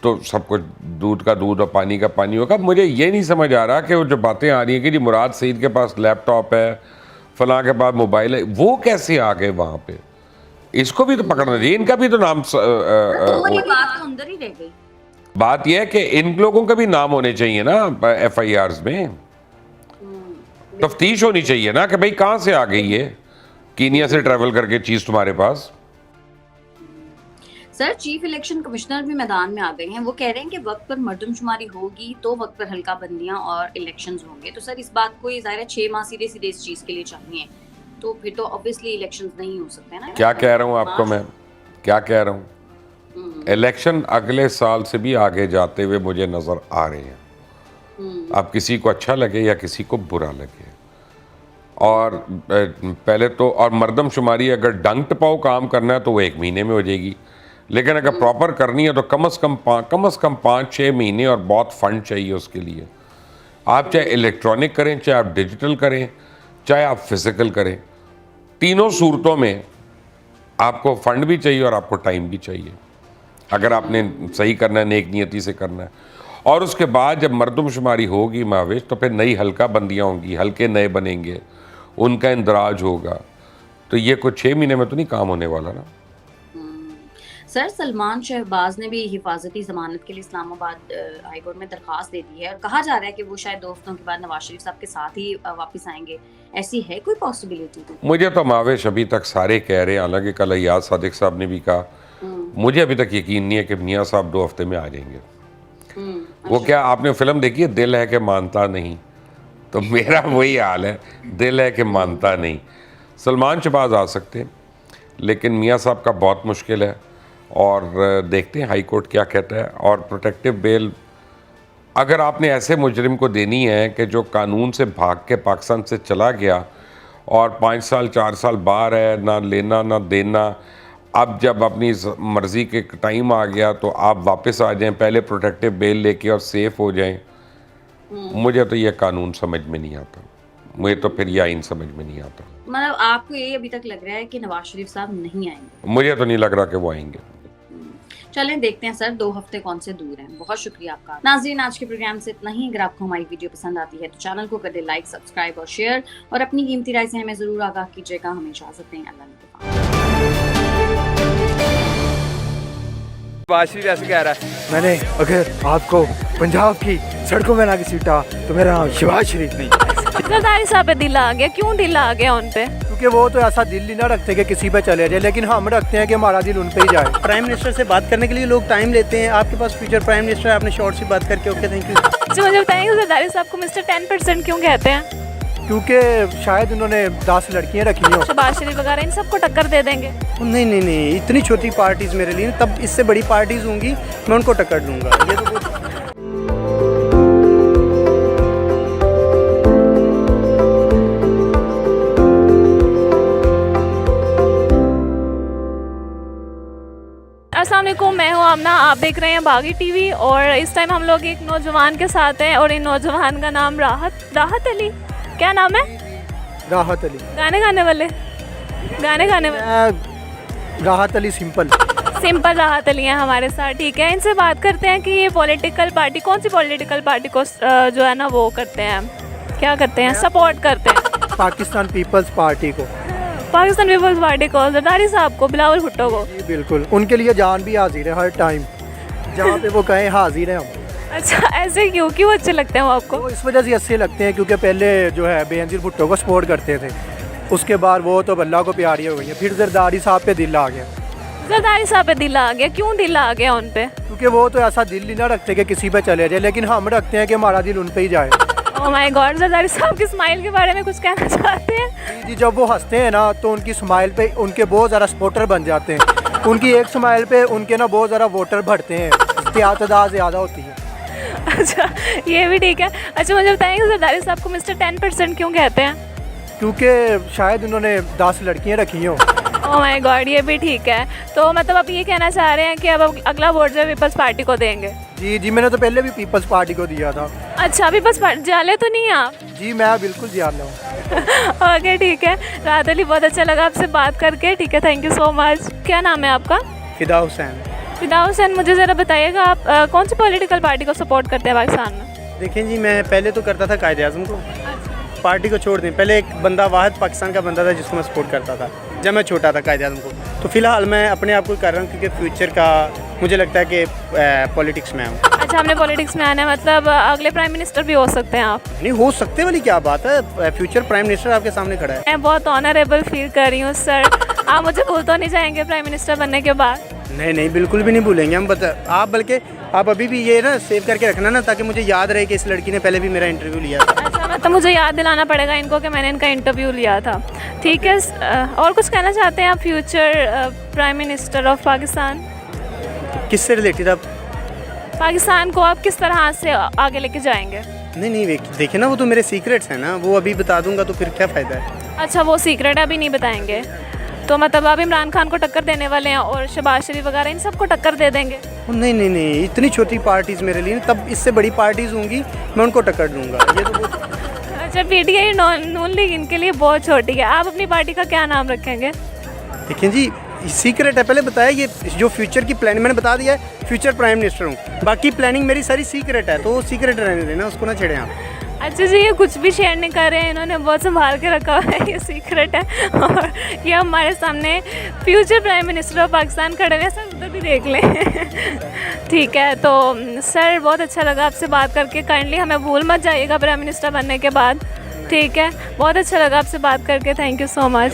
तो सब कुछ दूध का दूध और पानी का पानी होगा। मुझे ये नहीं समझ आ रहा कि वो जो बातें आ रही हैं कि जी मुराद सईद के पास लैपटॉप है, फलां के पास मोबाइल है, वो कैसे आ गए वहाँ पे? इसको भी तो पकड़ना चाहिए, इनका भी तो नाम ये बात तो अंदर ही रह गई। बात यह है कि इन लोगों का भी नाम होने चाहिए ना FIRs में, तफ्तीश होनी चाहिए ना कि भाई कहाँ से आ गई है, कीनिया से ट्रैवल करके चीज़ तुम्हारे पास। सर चीफ इलेक्शन कमिश्नर भी मैदान में आ गए हैं, वो कह रहे हैं कि वक्त पर मर्दमशुमारी होगी तो वक्त पर हल्का बंदियां और इलेक्शंस होंगे। तो सर इस बात को ये ज़ाहिर है 6 माह सीधे सीधे इस चीज़ के लिए चाहिए, तो फिर तो ऑब्वियसली इलेक्शंस नहीं हो सकते ना। क्या कह रहा हूँ आपको मैं, क्या कह रहा हूँ, इलेक्शन अगले साल से भी आगे जाते हुए मुझे नज़र आ रहे हैं। अब किसी को अच्छा लगे या किसी को बुरा लगे, और पहले तो और मर्दमशुमारी अगर डंग टपाओ काम करना है तो वो 1 महीने में हो जाएगी, लेकिन अगर प्रॉपर करनी है तो कम से कम 5-6 महीने और बहुत फंड चाहिए उसके लिए। आप चाहे इलेक्ट्रॉनिक करें, चाहे आप डिजिटल करें, चाहे आप फिजिकल करें, तीनों सूरतों में आपको फंड भी चाहिए और आपको टाइम भी चाहिए, अगर आपने सही करना है, नेक नियति से करना है। और उसके बाद जब मर्दमशुमारी होगी महावेश, तो फिर नई हल्का बंदियाँ होंगी, हल्के नए बनेंगे, उनका इंदराज होगा। तो ये कुछ 6 महीने में तो नहीं काम होने वाला ना। सर सलमान शहबाज ने भी हिफाजती जमानत के लिए इस्लामाबाद हाई कोर्ट में दरखास्त दे दी है, और कहा जा रहा है कि वो शायद 2 हफ्तों के बाद नवाज शरीफ साहब के साथ ही वापस आएंगे। ऐसी है कोई पॉसिबिलिटी? मुझे तो मावेश अभी तक सारे कह रहे हैं, हालांकि कल अय्याज सादिक साहब ने भी कहा, मुझे अभी तक यकीन नहीं है कि मियाँ साहब 2 हफ्ते में आ जाएंगे। वो क्या आपने फिल्म देखी है दिल है कि मानता नहीं, तो मेरा वही हाल है, दिल है कि मानता नहीं। सलमान शहबाज आ सकते हैं, लेकिन मियाँ साहब का बहुत मुश्किल है, और देखते हैं हाई कोर्ट क्या कहता है। और प्रोटेक्टिव बेल अगर आपने ऐसे मुजरिम को देनी है कि जो कानून से भाग के पाकिस्तान से चला गया और 5 साल 4 साल बाहर है, ना लेना ना देना, अब जब अपनी मर्ज़ी के टाइम आ गया तो आप वापस आ जाएं, पहले प्रोटेक्टिव बेल लेके और सेफ हो जाएं। मुझे तो ये कानून समझ में नहीं आता, मुझे तो फिर ये आइन समझ में नहीं आता। मतलब आपको ये अभी तक लग रहा है कि नवाज शरीफ साहब नहीं आएंगे? मुझे तो नहीं लग रहा कि वो आएंगे। चलें देखते हैं सर, 2 हफ्ते कौन से दूर हैं। बहुत शुक्रिया आपका। नाज़रीन आज के प्रोग्राम से इतना ही। अगर आपको हमारी वीडियो पसंद आती है तो चैनल को कर दे लाइक, सब्सक्राइब और शेयर, और अपनी कीमती राय से हमें जरूर आगाह कीजिएगा। हमें इजाजत दें, अल्लाह निगहबान। नवाज शरीफ ऐसे कह रहा है, मैंने अगर आपको पंजाब की सड़कों में ना घसीटा तो मेरा नाम शहबाज शरीफ नहीं। जरदारी साहब पे दिल आ गया, क्यों दिल आ गया उन पे? क्योंकि वो तो ऐसा दिल ही ना रखते कि किसी पे चले जाए, लेकिन हम रखते हैं कि हमारा दिल उन पे ही जाए। प्राइम मिनिस्टर से बात करने के लिए लोग टाइम लेते हैं, आपके पास फ्यूचर प्राइम मिनिस्टर है, आपने शॉर्ट से बात करके ओके थैंक यू। अच्छा मुझे बताएंगे जरदारी साहब को मिस्टर 10% क्यों कहते हैं? क्योंकि शायद उन्होंने 10 लड़कियां रखी हो। शहबाज शरीफ वगैरह इन सबको टक्कर दे देंगे? नहीं नहीं नहीं, इतनी छोटी पार्टीज मेरे लिए, तब इससे बड़ी पार्टीज होंगी मैं उनको टक्कर दूंगा। ये तो अस्सलाम वालेकुम, मैं हूँ आमना, आप देख रहे हैं बागी टीवी। और इस टाइम हम लोग एक नौजवान के साथ हैं, और इन नौजवान का नाम राहत अली, क्या नाम है? राहत अली। गाने गाने वाले? राहत अली सिंपल राहत अली हैं हमारे साथ। ठीक है, इनसे बात करते हैं कि ये पॉलिटिकल पार्टी, कौन सी पॉलिटिकल पार्टी को जो है ना वो करते हैं, क्या करते हैं, सपोर्ट करते हैं? पाकिस्तान पीपल्स पार्टी को। पाकिस्तान पीपल्स पार्टी को, जरदारी साहब को, बिलावल भुट्टो को? जी बिल्कुल, उनके लिए जान भी हाजिर है हर टाइम, जहाँ पे वो कहें हाजिर है हम। अच्छा ऐसे क्यों अच्छे लगते हैं वो आपको? वो इस वजह से अच्छे लगते हैं क्योंकि पहले जो है बेनज़ीर भुट्टो को सपोर्ट करते थे, उसके बाद वो तो अल्लाह को प्यारी हो गई है, फिर जरदारी साहब पे दिल आ गया। जरदारी साहब पे दिल आ गया, क्यों दिल आ गया उन पे? क्योंकि वो तो ऐसा दिल ही ना रखते कि किसी पे चले जाए, लेकिन हम रखते हैं कि हमारा दिल उन पे ही जाए। ओह माय गॉड, जरदारी साहब की स्माइल के बारे में कुछ कहना चाहते हैं? जी, जब वो हंसते हैं ना तो उनकी स्माइल पे उनके बहुत ज़्यादा सपोर्टर बन जाते हैं, उनकी एक स्माइल पे उनके ना बहुत ज़्यादा वोटर बढ़ते हैं, तादाद ज़्यादा होती है। अच्छा ये भी ठीक है। अच्छा मुझे बताएंगे जरदारी साहब को मिस्टर 10% क्यों कहते हैं? क्योंकि शायद उन्होंने 10 लड़कियां रखी हों। ओह माय गॉड, ये भी ठीक है। तो मतलब आप ये कहना चाह रहे हैं कि अब अगला वोट जो पीपल्स पार्टी को देंगे? जी जी, मैंने तो पहले भी पीपल्स पार्टी को दिया था। अच्छा, अभी बस जाले तो नहीं हैं आप? जी मैं बिल्कुल जान हूँ। ओके ठीक है। राहत अली, बहुत अच्छा लगा आपसे बात करके। ठीक है, थैंक यू सो मच। क्या नाम है आपका? फिदा हुसैन। फिदा हुसैन, मुझे ज़रा बताइएगा आप कौन सी पॉलिटिकल पार्टी को सपोर्ट करते हैं पाकिस्तान में? देखें जी, मैं पहले तो करता था कायदे आज़म को, पार्टी को छोड़ दें। पहले एक बंदा वाहिद पाकिस्तान का बंदा था जिसको मैं सपोर्ट करता था जब मैं छोटा था, कायदे आज़म को। तो फिलहाल मैं अपने आप को कर रहा हूँ क्योंकि फ्यूचर का मुझे लगता है कि पॉलिटिक्स में हूँ। अच्छा, हमने पॉलिटिक्स में आना है, मतलब अगले प्राइम मिनिस्टर भी हो सकते हैं आप? नहीं हो सकते वाली क्या बात है, फ्यूचर प्राइम मिनिस्टर आपके सामने खड़ा है। मैं बहुत ऑनरेबल फील कर रही हूँ सर। आप मुझे भूल तो नहीं जाएंगे प्राइम मिनिस्टर बनने के बाद? नहीं नहीं, बिल्कुल भी नहीं भूलेंगे हम। आप बल्कि आप अभी भी ये ना सेव करके रखना ना, ताकि मुझे याद रहे कि इस लड़की ने पहले भी मेरा इंटरव्यू लिया था। अच्छा, मतलब मुझे याद दिलाना पड़ेगा इनको कि मैंने इनका इंटरव्यू लिया था। ठीक है। और कुछ कहना चाहते हैं आप future prime minister of Pakistan? किससे रिलेटेड आप? पाकिस्तान को आप किस तरह से आगे लेके जाएंगे? नहीं नहीं, देखिए ना, वो तो मेरे सीक्रेट्स हैं ना, वो अभी बता दूंगा तो फिर क्या फ़ायदा है। अच्छा, वो सीक्रेट है, अभी नहीं बताएंगे? तो मतलब आप इमरान खान को टक्कर देने वाले हैं और शहबाज शरीफ वगैरह इन सबको टक्कर दे देंगे? नहीं नहीं नहीं, इतनी छोटी पार्टीज़ मेरे लिए, तब इससे बड़ी पार्टीज़ होंगी मैं उनको टक्कर दूंगा। ये तो अच्छा, पीटीआई नून लीग इनके लिए बहुत छोटी है। आप अपनी पार्टी का क्या नाम रखेंगे? देखिए जी, सीक्रेट है, पहले बताया। ये जो फ्यूचर की प्लानिंग मैंने बता दिया है, फ्यूचर प्राइम मिनिस्टर हूँ। बाकी प्लानिंग मेरी सारी सीक्रेट है, तो वो सीक्रेट रहने देना, उसको ना छेड़ें आप। अच्छा जी, ये कुछ भी शेयर नहीं कर रहे हैं, इन्होंने बहुत संभाल के रखा हुआ है, ये सीक्रेट है। और ये हमारे सामने future prime minister of Pakistan खड़े हैं, सर उधर भी देख लें। ठीक है, तो सर बहुत अच्छा लगा आपसे बात करके। काइंडली हमें भूल मत जाइएगा प्राइम मिनिस्टर बनने के बाद। ठीक है, बहुत अच्छा लगा आपसे बात करके, थैंक यू सो मच।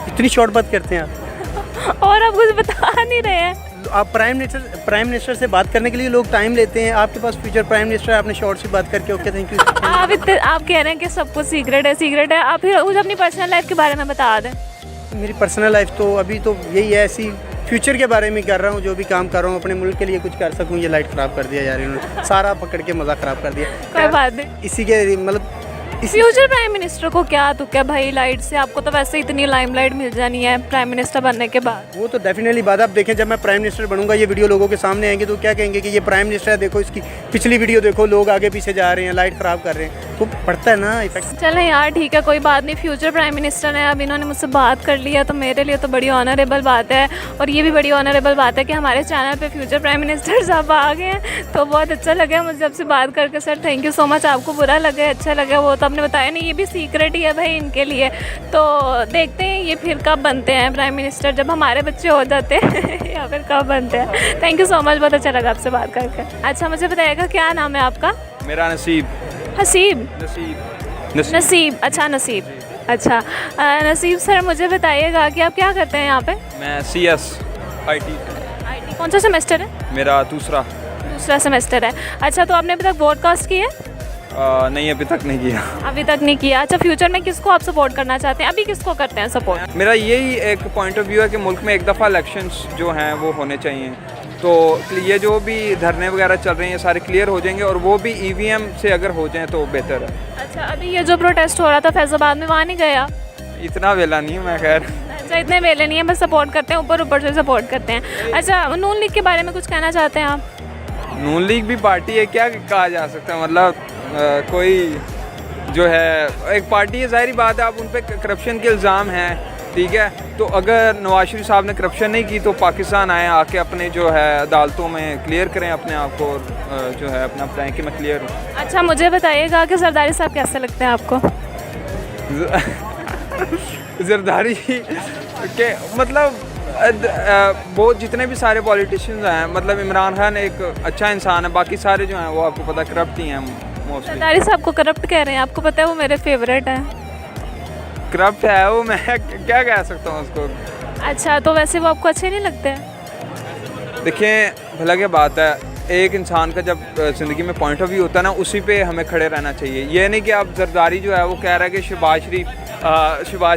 इतनी शॉर्ट बात करते हैं आप। और आप कुछ बता नहीं रहे हैं। आप प्राइम मिनिस्टर से बात करने के लिए लोग टाइम लेते हैं, आपके पास फ्यूचर प्राइम मिनिस्टर है, आपने शॉर्ट से बात करके ओके थैंक यू। आप कह रहे हैं कि सब कुछ सीक्रेट है। आप फिर मुझे अपनी पर्सनल लाइफ के बारे में बता दें। मेरी पर्सनल लाइफ तो अभी तो यही है, ऐसी फ्यूचर के बारे में कर रहा हूँ, जो भी काम कर रहा हूँ अपने मुल्क के लिए कुछ कर सकूँ। ये लाइट ख़राब कर दिया यार इन्होंने, सारा पकड़ के मज़ा ख़राब कर दिया। कोई बात नहीं, इसी के मतलब फ्यूचर प्राइम मिनिस्टर को क्या तो क्या भाई, लाइट से आपको तो वैसे इतनी लाइमलाइट मिल जानी है प्राइम मिनिस्टर बनने के बाद। वो तो डेफिनेटली बात। आप देखें, जब मैं प्राइम मिनिस्टर बनूंगा, ये वीडियो लोगों के सामने आएंगे तो क्या कहेंगे कि ये प्राइम मिनिस्टर है, देखो इसकी पिछली वीडियो देखो, लोग आगे पीछे जा रहे हैं, लाइट ख़राब कर रहे हैं, तो पड़ता है ना इफेक्ट। चलें यार, ठीक है, कोई बात नहीं। फ्यूचर प्राइम मिनिस्टर है, अब इन्होंने मुझसे बात कर लिया तो मेरे लिए तो बड़ी ऑनरेबल बात है। और ये भी बड़ी ऑनरेबल बात है कि हमारे चैनल पे फ्यूचर प्राइम मिनिस्टर साहब आ गए हैं, तो बहुत अच्छा लगा मुझे आपसे बात करके। Sir thank you so much. आपको बुरा लगे अच्छा लगा वो तो आपने बताया नहीं, ये भी सीक्रेट ही है भाई इनके लिए। तो देखते हैं ये फिर कब बनते हैं प्राइम मिनिस्टर, जब हमारे बच्चे हो जाते हैं या फिर कब बनते हैं। थैंक यू सो मच, बहुत अच्छा लगा आपसे बात करके। अच्छा, मुझे बताइएगा क्या नाम है आपका? मेरा नसीब। हसीब? नसीब। नसीब, अच्छा नसीब। अच्छा नसीब सर, मुझे बताइएगा कि आप क्या करते हैं यहाँ पे? मैं CS IT। IT कौन सा सेमेस्टर है? मेरा दूसरा सेमेस्टर है। अच्छा, तो आपने अभी तक ब्रॉडकास्ट की है? नहीं, अभी तक नहीं किया। अभी तक नहीं किया। अच्छा, फ्यूचर में किसको आप सपोर्ट करना चाहते हैं? अभी किसको करते हैं सपोर्ट? मेरा यही एक पॉइंट ऑफ व्यू है कि मुल्क में एक दफ़ा इलेक्शंस जो हैं वो होने चाहिए, तो ये जो भी धरने वगैरह चल रहे हैं ये सारे क्लियर हो जाएंगे, और वो भी EVM से अगर हो जाएं तो बेहतर है। अच्छा, अभी ये जो प्रोटेस्ट हो रहा था फैज़ाबाद में, वहाँ नहीं गया? इतना वेला नहीं है मैं, खैर। अच्छा, इतने वेले नहीं है, बस सपोर्ट करते हैं, ऊपर से सपोर्ट करते हैं। अच्छा, नून लीग के बारे में कुछ कहना चाहते हैं आप? नून लीग भी पार्टी है, क्या कहा जा सकता है, मतलब कोई जो है एक पार्टी है, ज़ाहिरी बात है। आप उन पर करप्शन के इल्ज़ाम हैं, ठीक है, तो अगर नवाज शरीफ साहब ने करप्शन नहीं की तो पाकिस्तान आए, आके अपने जो है अदालतों में क्लियर करें अपने आप को, और जो है अपना बताएं कि मैं क्लियर हूँ। अच्छा, मुझे बताइएगा कि जरदारी साहब कैसे लगते हैं आपको? जरदारी के मतलब बहुत जितने भी सारे पॉलिटिशियंस हैं, मतलब इमरान खान एक अच्छा इंसान है, बाकी सारे जो हैं वो आपको पता करप्ट ही हैं मोस्टली। जरदारी साहब को करप्ट कह रहे हैं, आपको पता है वो मेरे फेवरेट हैं। करप्ट है वो, मैं क्या कह सकता हूँ उसको। अच्छा, तो वैसे वो आपको अच्छे नहीं लगते? देखें, भला क्या बात है, एक इंसान का जब ज़िंदगी में पॉइंट ऑफ व्यू होता है ना, उसी पे हमें खड़े रहना चाहिए। ये नहीं कि आप जरदारी जो है वो कह रहा है कि शहबाज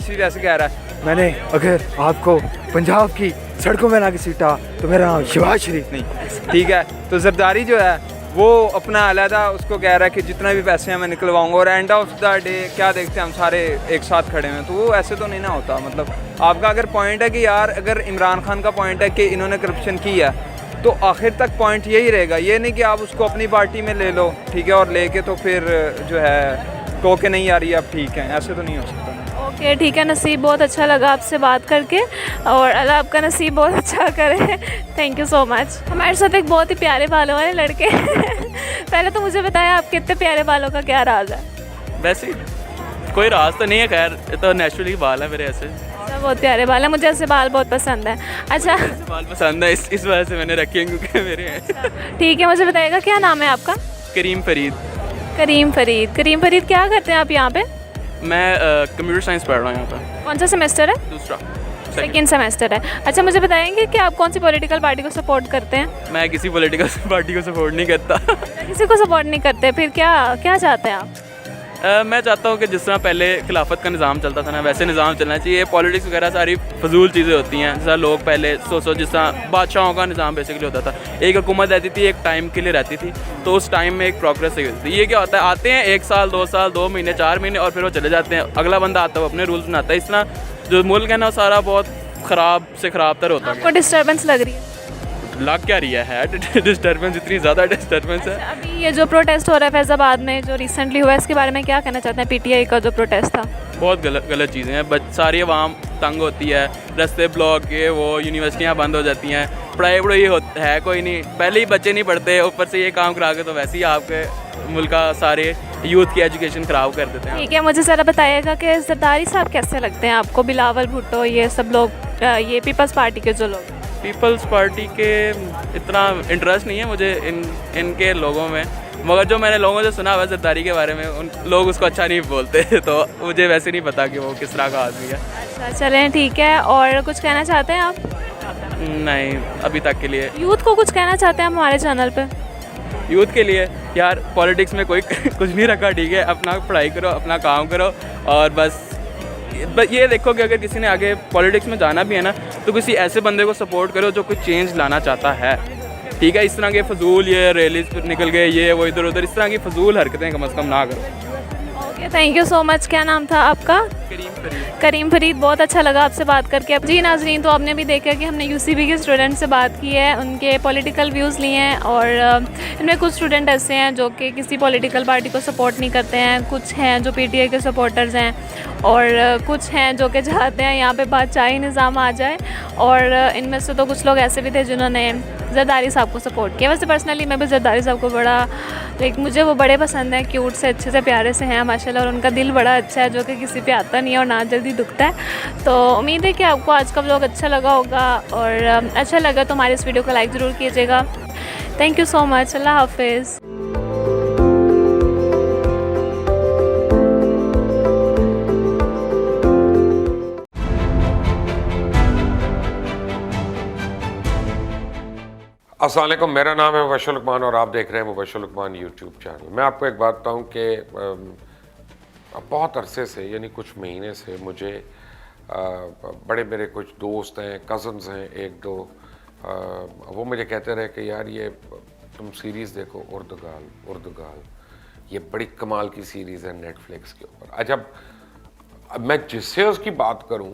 शरीफ ऐसे कह रहा है, मैंने अगर आपको पंजाब की सड़कों में ना घसीटा तो मेरा नाम शहबाज शरीफ नहीं, ठीक है। तो जरदारी जो है वो अपना अलहदा उसको कह रहा है कि जितने भी पैसे हैं मैं निकलवाऊंगा, और एंड ऑफ द डे क्या देखते हैं हम सारे एक साथ खड़े हैं, तो वो ऐसे तो नहीं ना होता। मतलब आपका अगर पॉइंट है कि यार अगर इमरान खान का पॉइंट है कि इन्होंने करप्शन की है, तो आखिर तक पॉइंट यही रहेगा, ये नहीं कि आप उसको अपनी पार्टी में ले लो, ठीक है, और लेके तो फिर जो है तो के नहीं आ रही है अब ठीक है, ऐसे तो नहीं हो सकता। ओके ठीक है नसीब, बहुत अच्छा लगा आपसे बात करके और अल्लाह आपका नसीब बहुत अच्छा करे। Thank you so much. हमारे साथ एक बहुत ही प्यारे बालों वाले लड़के पहले तो मुझे बताया आपके इतने प्यारे बालों का क्या राज है? वैसे कोई राज तो नहीं है, खैर ये तो नेचुरली बाल है मेरे ऐसे। अच्छा बहुत प्यारे बाल है, मुझे ऐसे बाल बहुत पसंद है। अच्छा ऐसे बाल पसंद है, इस वजह से मैंने रखे हैं क्योंकि मेरे हैं। ठीक है, मुझे बताइएगा क्या नाम है आपका? करीम फरीद। करीम फरीद। करीम फरीद क्या करते हैं आप यहाँ पे? मैं कंप्यूटर साइंस पढ़ रहा हूँ यहाँ पर। कौन सा सेमेस्टर है? दूसरा। सेकेंड सेमेस्टर है। अच्छा मुझे बताएंगे कि आप कौन सी पॉलिटिकल पार्टी को सपोर्ट करते हैं? मैं किसी पॉलिटिकल पार्टी को सपोर्ट नहीं करता। किसी को सपोर्ट नहीं करते, फिर क्या चाहते हैं आप? मैं चाहता हूँ कि जिस तरह पहले खिलाफत का निज़ाम चलता था ना, वैसे निज़ाम चलना चाहिए। पॉलिटिक्स वगैरह सारी फजूल चीज़ें होती हैं। जैसा लोग पहले जिस तरह बादशाहों का निज़ाम बेसिकली होता था, एक हुकूमत रहती थी, एक टाइम के लिए रहती थी, तो उस टाइम में एक प्रोग्रेस होती थी। ये क्या होता है, आते हैं 1 साल 2 साल 2 महीने 4 महीने और फिर वो चले जाते हैं, अगला बंदा आता है वो अपने रूल्स बनाता है। इस तरह जो मुल्क है ना, सारा बहुत ख़राब से ख़राब तर होता है। आपको डिस्टर्बेंस लग रही है? लग क्या रही है डिस्टर्बेंस, इतनी ज़्यादा डिस्टर्बेंस है। अभी ये जो प्रोटेस्ट हो रहा है फैज़ाबाद में जो रिसेंटली हुआ है, इसके बारे में क्या कहना चाहते हैं? पीटीआई का जो प्रोटेस्ट था, बहुत गलत चीज़ें हैं। सारी आवाम तंग होती है, रास्ते ब्लॉक ये वो, यूनिवर्सिटियाँ बंद हो जाती हैं, पढ़ाई है कोई नहीं, पहले ही बच्चे नहीं पढ़ते, ऊपर से ये काम करा के तो वैसे ही आपके मुल्क का सारे यूथ की एजुकेशन ख़राब कर देते हैं। ठीक है, मुझे ज़रा बताइएगा कि जरदारी साहब कैसे लगते हैं आपको? बिलावल भुट्टो ये सब लोग, ये पीपल्स पार्टी के जो लोग। पीपल्स पार्टी के इतना इंटरेस्ट नहीं है मुझे इनके लोगों में, मगर जो मैंने लोगों से सुना हुआ जरदारी के बारे में, उन लोग उसको अच्छा नहीं बोलते तो मुझे वैसे नहीं पता कि वो किस तरह का आदमी है। अच्छा चलें ठीक है, और कुछ कहना चाहते हैं आप? नहीं, अभी तक के लिए। यूथ को कुछ कहना चाहते हैं हम हमारे चैनल पे? यूथ के लिए यार, पॉलिटिक्स में कोई कुछ नहीं रखा, ठीक है, अपना पढ़ाई करो, अपना काम करो, और बस ये देखो कि अगर किसी ने आगे पॉलिटिक्स में जाना भी है ना, तो किसी ऐसे बंदे को सपोर्ट करो जो कोई चेंज लाना चाहता है, ठीक है। इस तरह के फजूल ये रैलीज पर निकल गए, ये वो इधर उधर, इस तरह की फजूल हरकतें कम से कम ना करो। Okay thank you so much. क्या नाम था आपका? करीम फरीद। करीम फरीद, बहुत अच्छा लगा आपसे बात करके। जी नाजरीन, तो आपने भी देखा कि हमने यूसीबी के स्टूडेंट से बात की है, उनके पॉलिटिकल व्यूज़ लिए हैं, और इनमें कुछ स्टूडेंट ऐसे हैं जो कि किसी पॉलिटिकल पार्टी को सपोर्ट नहीं करते हैं, कुछ हैं जो पीटीआई के सपोर्टर्स हैं, और कुछ हैं जो कि चाहते हैं यहाँ पे बादशाही निज़ाम आ जाए, और इनमें से तो कुछ लोग ऐसे भी थे जिन्होंने जरदारी साहब को सपोर्ट किया। वैसे पर्सनली मैं भी जरदारी साहब को बड़ा मुझे वो बड़े पसंद हैं, क्यूट से, अच्छे से, प्यारे से हैं माशाल्लाह, और उनका दिल बड़ा अच्छा है जो कि किसी पे आता नहीं है और ना जल्दी दुखता है। तो उम्मीद है कि आपको आज का व्लॉग अच्छा लगा होगा, और अच्छा लगा तो हमारे इस वीडियो को लाइक ज़रूर कीजिएगा। Thank you so much. अल्लाह हाफिज़। अस्सलाम वालेकुम, मेरा नाम है मुबशर लुकमान और आप देख रहे हैं मुबशर लुकमान यूट्यूब चैनल। मैं आपको एक बात बताऊं कि बहुत अरसे से, यानी कुछ महीने से मुझे बड़े मेरे कुछ दोस्त हैं, कज़न्स हैं, एक दो, वो मुझे कहते रहे कि यार ये तुम सीरीज़ देखो उर्दुगाल, ये बड़ी कमाल की सीरीज़ है नेटफ्लिक्स के ऊपर। अच्छा, अब मैं जिससे उसकी बात करूं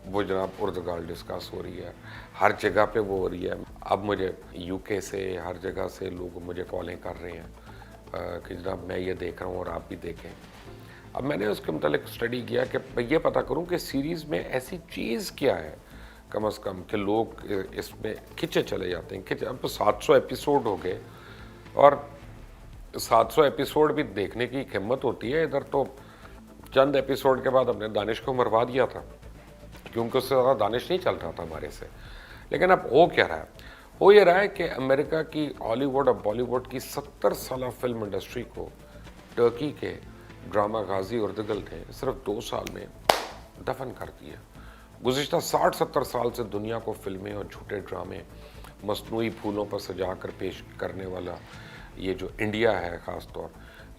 वो जनाब उर्दुगाल डिस्कस हो रही है, हर जगह पे वो हो रही है। अब मुझे यूके से, हर जगह से लोग मुझे कॉलें कर रहे हैं कि जनाब मैं ये देख रहा हूँ और आप भी देखें। अब मैंने उसके मतलब स्टडी किया कि मैं ये पता करूँ कि सीरीज़ में ऐसी चीज़ क्या है कम से कम कि लोग इसमें खिंचे चले जाते हैं। अब तो 700 एपिसोड हो गए, और 700 एपिसोड भी देखने की हिम्मत होती है। इधर तो चंद एपिसोड के बाद हमने दानिश को मरवा दिया था, क्योंकि उससे ज़्यादा दानिश नहीं चल रहा था हमारे से। लेकिन अब हो क्या रहा है? हो ये रहा है कि अमेरिका की हॉलीवुड और बॉलीवुड की 70 साल फिल्म इंडस्ट्री को टर्की के ड्रामा गाजी उर्दुगल ने सिर्फ 2 साल में दफन कर दिया। गुज़िश्ता 60-70 साल से दुनिया को फिल्में और झूठे ड्रामे, मसनूई फूलों पर सजा कर पेश करने वाला ये जो इंडिया है ख़ास तौर,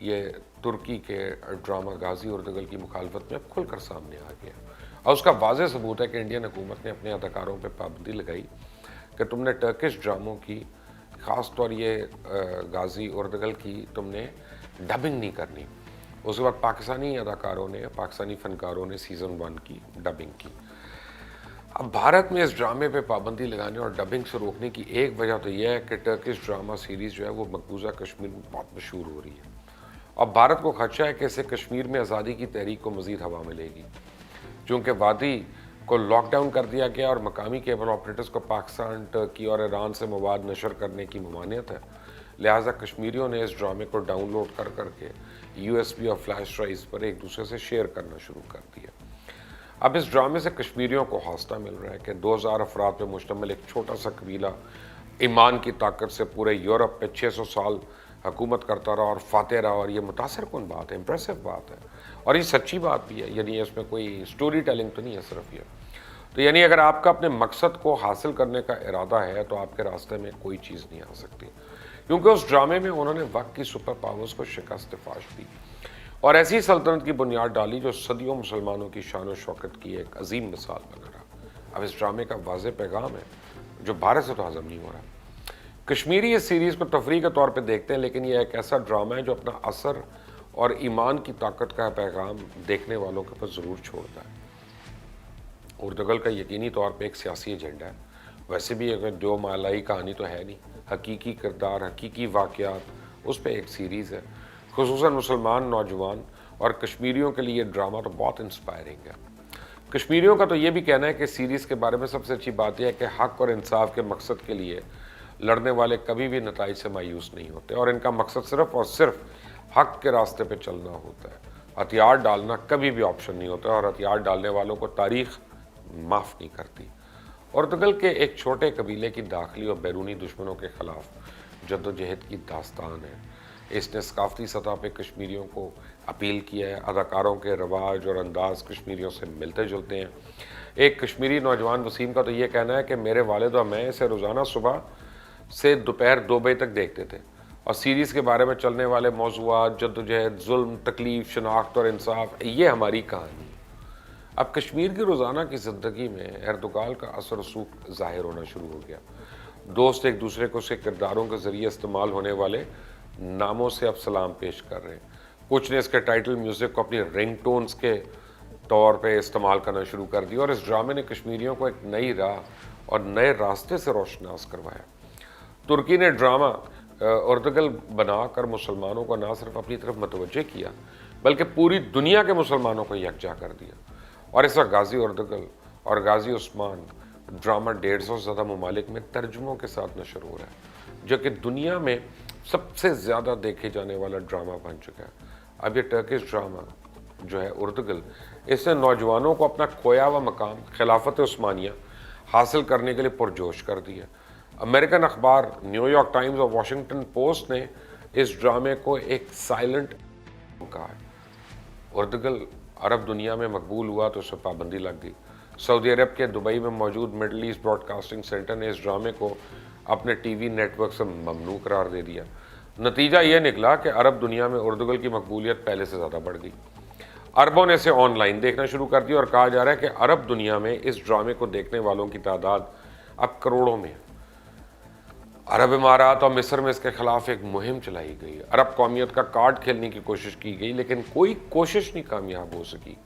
ये तुर्की के ड्रामा गाजी उर्दुगल की मुखालफत में खुलकर सामने आ गया। और उसका वाज़ेह सबूत है कि इंडियन हुकूमत ने अपने अदाकारों पर पाबंदी लगाई कि तुमने टर्किश ड्रामों की, ख़ास तौर ये गाजी उर्दुगल की, तुमने डबिंग नहीं करनी। उसके बाद पाकिस्तानी अदाकारों ने, पाकिस्तानी फ़नकारों ने सीज़न 1 की डबिंग की। अब भारत में इस ड्रामे पे पाबंदी लगाने और डबिंग से रोकने की एक वजह तो यह है कि टर्किश ड्रामा सीरीज़ जो है वो मकबूजा कश्मीर में बहुत मशहूर हो रही है और भारत को खदशा है कि इससे कश्मीर में आज़ादी की तहरीक को मज़ीद हवा मिलेगी। चूँकि वादी को लॉकडाउन कर दिया गया और मकामी केबल ऑपरेटर्स को पाकिस्तान, टर्की और ईरान से मवाद नशर करने की ममानियत है, लिहाजा कश्मीरियों ने इस ड्रामे को डाउनलोड कर करके USB और फ्लैश ड्राइव पर एक दूसरे से शेयर करना शुरू कर दिया। अब इस ड्रामे से कश्मीरियों को हौसला मिल रहा है कि 2000 अफराद पर मुश्तमिल एक छोटा सा कबीला ईमान की ताकत से पूरे यूरोप पे 600 साल हुकूमत करता रहा और फातेह रहा, और ये मुतासर कौन बात है, इंप्रेसिव बात है और ये सच्ची बात भी है। यानी इसमें कोई स्टोरी टेलिंग तो नहीं है सिर्फ ये। तो यानी अगर आपका अपने मकसद को हासिल करने का इरादा है तो आपके रास्ते में कोई चीज़ नहीं आ सकती, क्योंकि उस ड्रामे में उन्होंने वक्त की सुपर पावर्स को शिकस्त फाश दी और ऐसी सल्तनत की बुनियाद डाली जो सदियों मुसलमानों की शान और शौकत की एक अजीम मिसाल बना रहा। अब इस ड्रामे का वाज़ेह पैगाम है जो भारत से तो हज़म नहीं हो रहा। कश्मीरी इस सीरीज़ को तफरीह के तौर पे देखते हैं, लेकिन यह एक ऐसा ड्रामा है जो अपना असर और ईमान की ताकत का पैगाम देखने वालों के पास ज़रूर छोड़ता है। उर्दुगल का यकीनी तौर पे एक सियासी एजेंडा है। वैसे भी अगर दो मालाई कहानी तो है नहीं, हकीकी किरदार, हकीकी वाक़यात, उस पर एक सीरीज़ है। खुसूसन मुसलमान नौजवान और कश्मीरियों के लिए ड्रामा तो बहुत इंस्पायरिंग है। कश्मीरियों का तो ये भी कहना है कि सीरीज़ के बारे में सबसे अच्छी बात यह है कि हक़ और इंसाफ के मकसद के लिए लड़ने वाले कभी भी नताइज से मायूस नहीं होते और इनका मकसद सिर्फ़ और सिर्फ हक़ के रास्ते पे चलना होता है। हथियार डालना कभी भी ऑप्शन नहीं होता और हथियार डालने वालों को तारीख़ माफ़ नहीं करती। उर्दुगल के एक छोटे कबीले की दाखिली और बैरूनी दुश्मनों के ख़िलाफ़ जद्दोजहद की दास्तान है। इसने सकाफ़ती सतह पे कश्मीरियों को अपील किया है। अदाकारों के रवाज और अंदाज़ कश्मीरियों से मिलते जुलते हैं। एक कश्मीरी नौजवान वसीम का तो ये कहना है कि मेरे वालिद और मैं इसे रोज़ाना सुबह से दोपहर 2 बजे तक देखते थे और सीरीज़ के बारे में चलने वाले मौज़ूआत, जद्दोजहद, जुल्म, तकलीफ़, शनाख्त और इंसाफ, ये हमारी कहानी है। अब कश्मीर की रोज़ाना की ज़िंदगी में एर्दोगान का असर रसूख ज़ाहिर होना शुरू हो गया। दोस्त एक दूसरे को उसके किरदारों के ज़रिए इस्तेमाल होने वाले नामों से अब सलाम पेश कर रहे हैं। कुछ ने इसके टाइटल म्यूज़िक को अपनी रिंगटोन्स के तौर पे इस्तेमाल करना शुरू कर दिया और इस ड्रामे ने कश्मीरियों को एक नई राह और नए रास्ते से रोशनास करवाया। तुर्की ने ड्रामा उर्दुगल बनाकर मुसलमानों को ना सिर्फ अपनी तरफ मतवज्जे किया बल्कि पूरी दुनिया के मुसलमानों को यकजा कर दिया और इस वक्त गाजी उर्दुगल और गाजी उस्मान ड्रामा 150 से ज़्यादा ममालिक में तर्जुमों के साथ नशर हो रहा है, जो कि दुनिया में सबसे ज़्यादा देखे जाने वाला ड्रामा बन चुका है। अब ये टर्किश ड्रामा जो है उर्दुगल, इसने नौजवानों को अपना खोया हुआ मकाम खिलाफत उस्मानिया हासिल करने के लिए पुरजोश कर दिया। अमेरिकन अखबार न्यूयॉर्क टाइम्स और वाशिंगटन पोस्ट ने इस ड्रामे को एक साइलेंट कहा है। उर्दुगल अरब दुनिया में मकबूल हुआ तो उस पर पाबंदी लग गई। सऊदी अरब के दुबई में मौजूद मिडल ईस्ट ब्रॉडकास्टिंग सेंटर ने इस ड्रामे को अपने टीवी नेटवर्क से ममनू करार दे दिया। नतीजा ये निकला कि अरब दुनिया में उर्दुगल की मकबूलियत पहले से ज़्यादा बढ़ गई। अरबों ने इसे ऑनलाइन देखना शुरू कर दिया और कहा जा रहा है कि अरब दुनिया में इस ड्रामे को देखने वालों की तादाद अब करोड़ों में है। अरब इमारात और मिस्र में इसके खिलाफ एक मुहिम चलाई गई। अरब कौमियत का कार्ड खेलने की कोशिश की गई, लेकिन कोई कोशिश नहीं कामयाब हो सकी।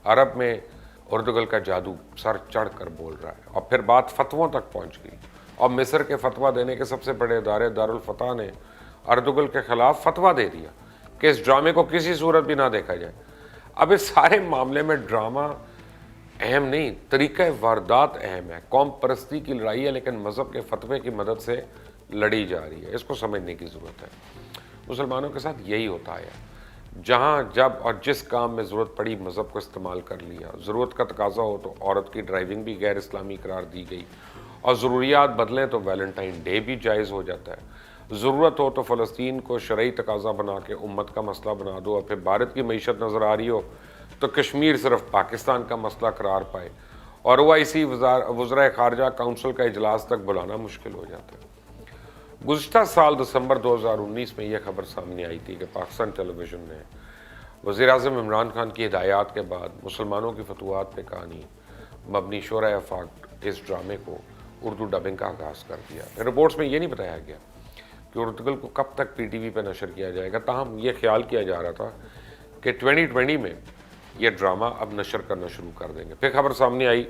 अरब में उर्दुगल का जादू सर चढ़ कर बोल रहा है और फिर बात फतवों तक पहुंच गई और मिस्र के फतवा देने के सबसे बड़े इदारे दारुल फतह ने उर्दुगल के खिलाफ फतवा दे दिया कि इस ड्रामे को किसी सूरत भी ना देखा जाए। अब इस सारे मामले में ड्रामा अहम नहीं, तरीक़ा वारदात अहम है। कौम परस्ती की लड़ाई है, लेकिन मज़हब के फतवे की मदद से लड़ी जा रही है। इसको समझने की ज़रूरत है। मुसलमानों के साथ यही होता है, जहाँ जब और जिस काम में ज़रूरत पड़ी मज़हब को इस्तेमाल कर लिया। ज़रूरत का तकाजा हो तो औरत की ड्राइविंग भी गैर इस्लामी करार दी गई और ज़रूरियात बदलें तो वैलेंटाइन डे भी जायज़ हो जाता है। ज़रूरत हो तो फ़लस्तीन को शरई तकाजा बना के उम्मत का मसला बना दो और फिर भारत की मईशत नज़र आ रही हो तो कश्मीर सिर्फ पाकिस्तान का मसला करार पाए और OIC वज़राए ख़ारजा काउंसिल का इजलास तक बुलाना मुश्किल हो जाता है। गुज़िश्ता साल दिसंबर 2019 में यह खबर सामने आई थी कि पाकिस्तान टेलीविज़न ने वज़ीर-ए-आज़म इमरान खान की हिदायत के बाद मुसलमानों की फतवात पे कहानी मबनी शोरा आफाक इस ड्रामे को उर्दू डबिंग का आगाज़ कर दिया। रिपोर्ट्स में ये नहीं बताया गया कि उर्दुगल को कब तक PTV पे नशर किया जाएगा। ताहम ये ख्याल किया जा रहा था कि 2020 में यह ड्रामा अब नशर करना शुरू कर देंगे। फिर खबर सामने आई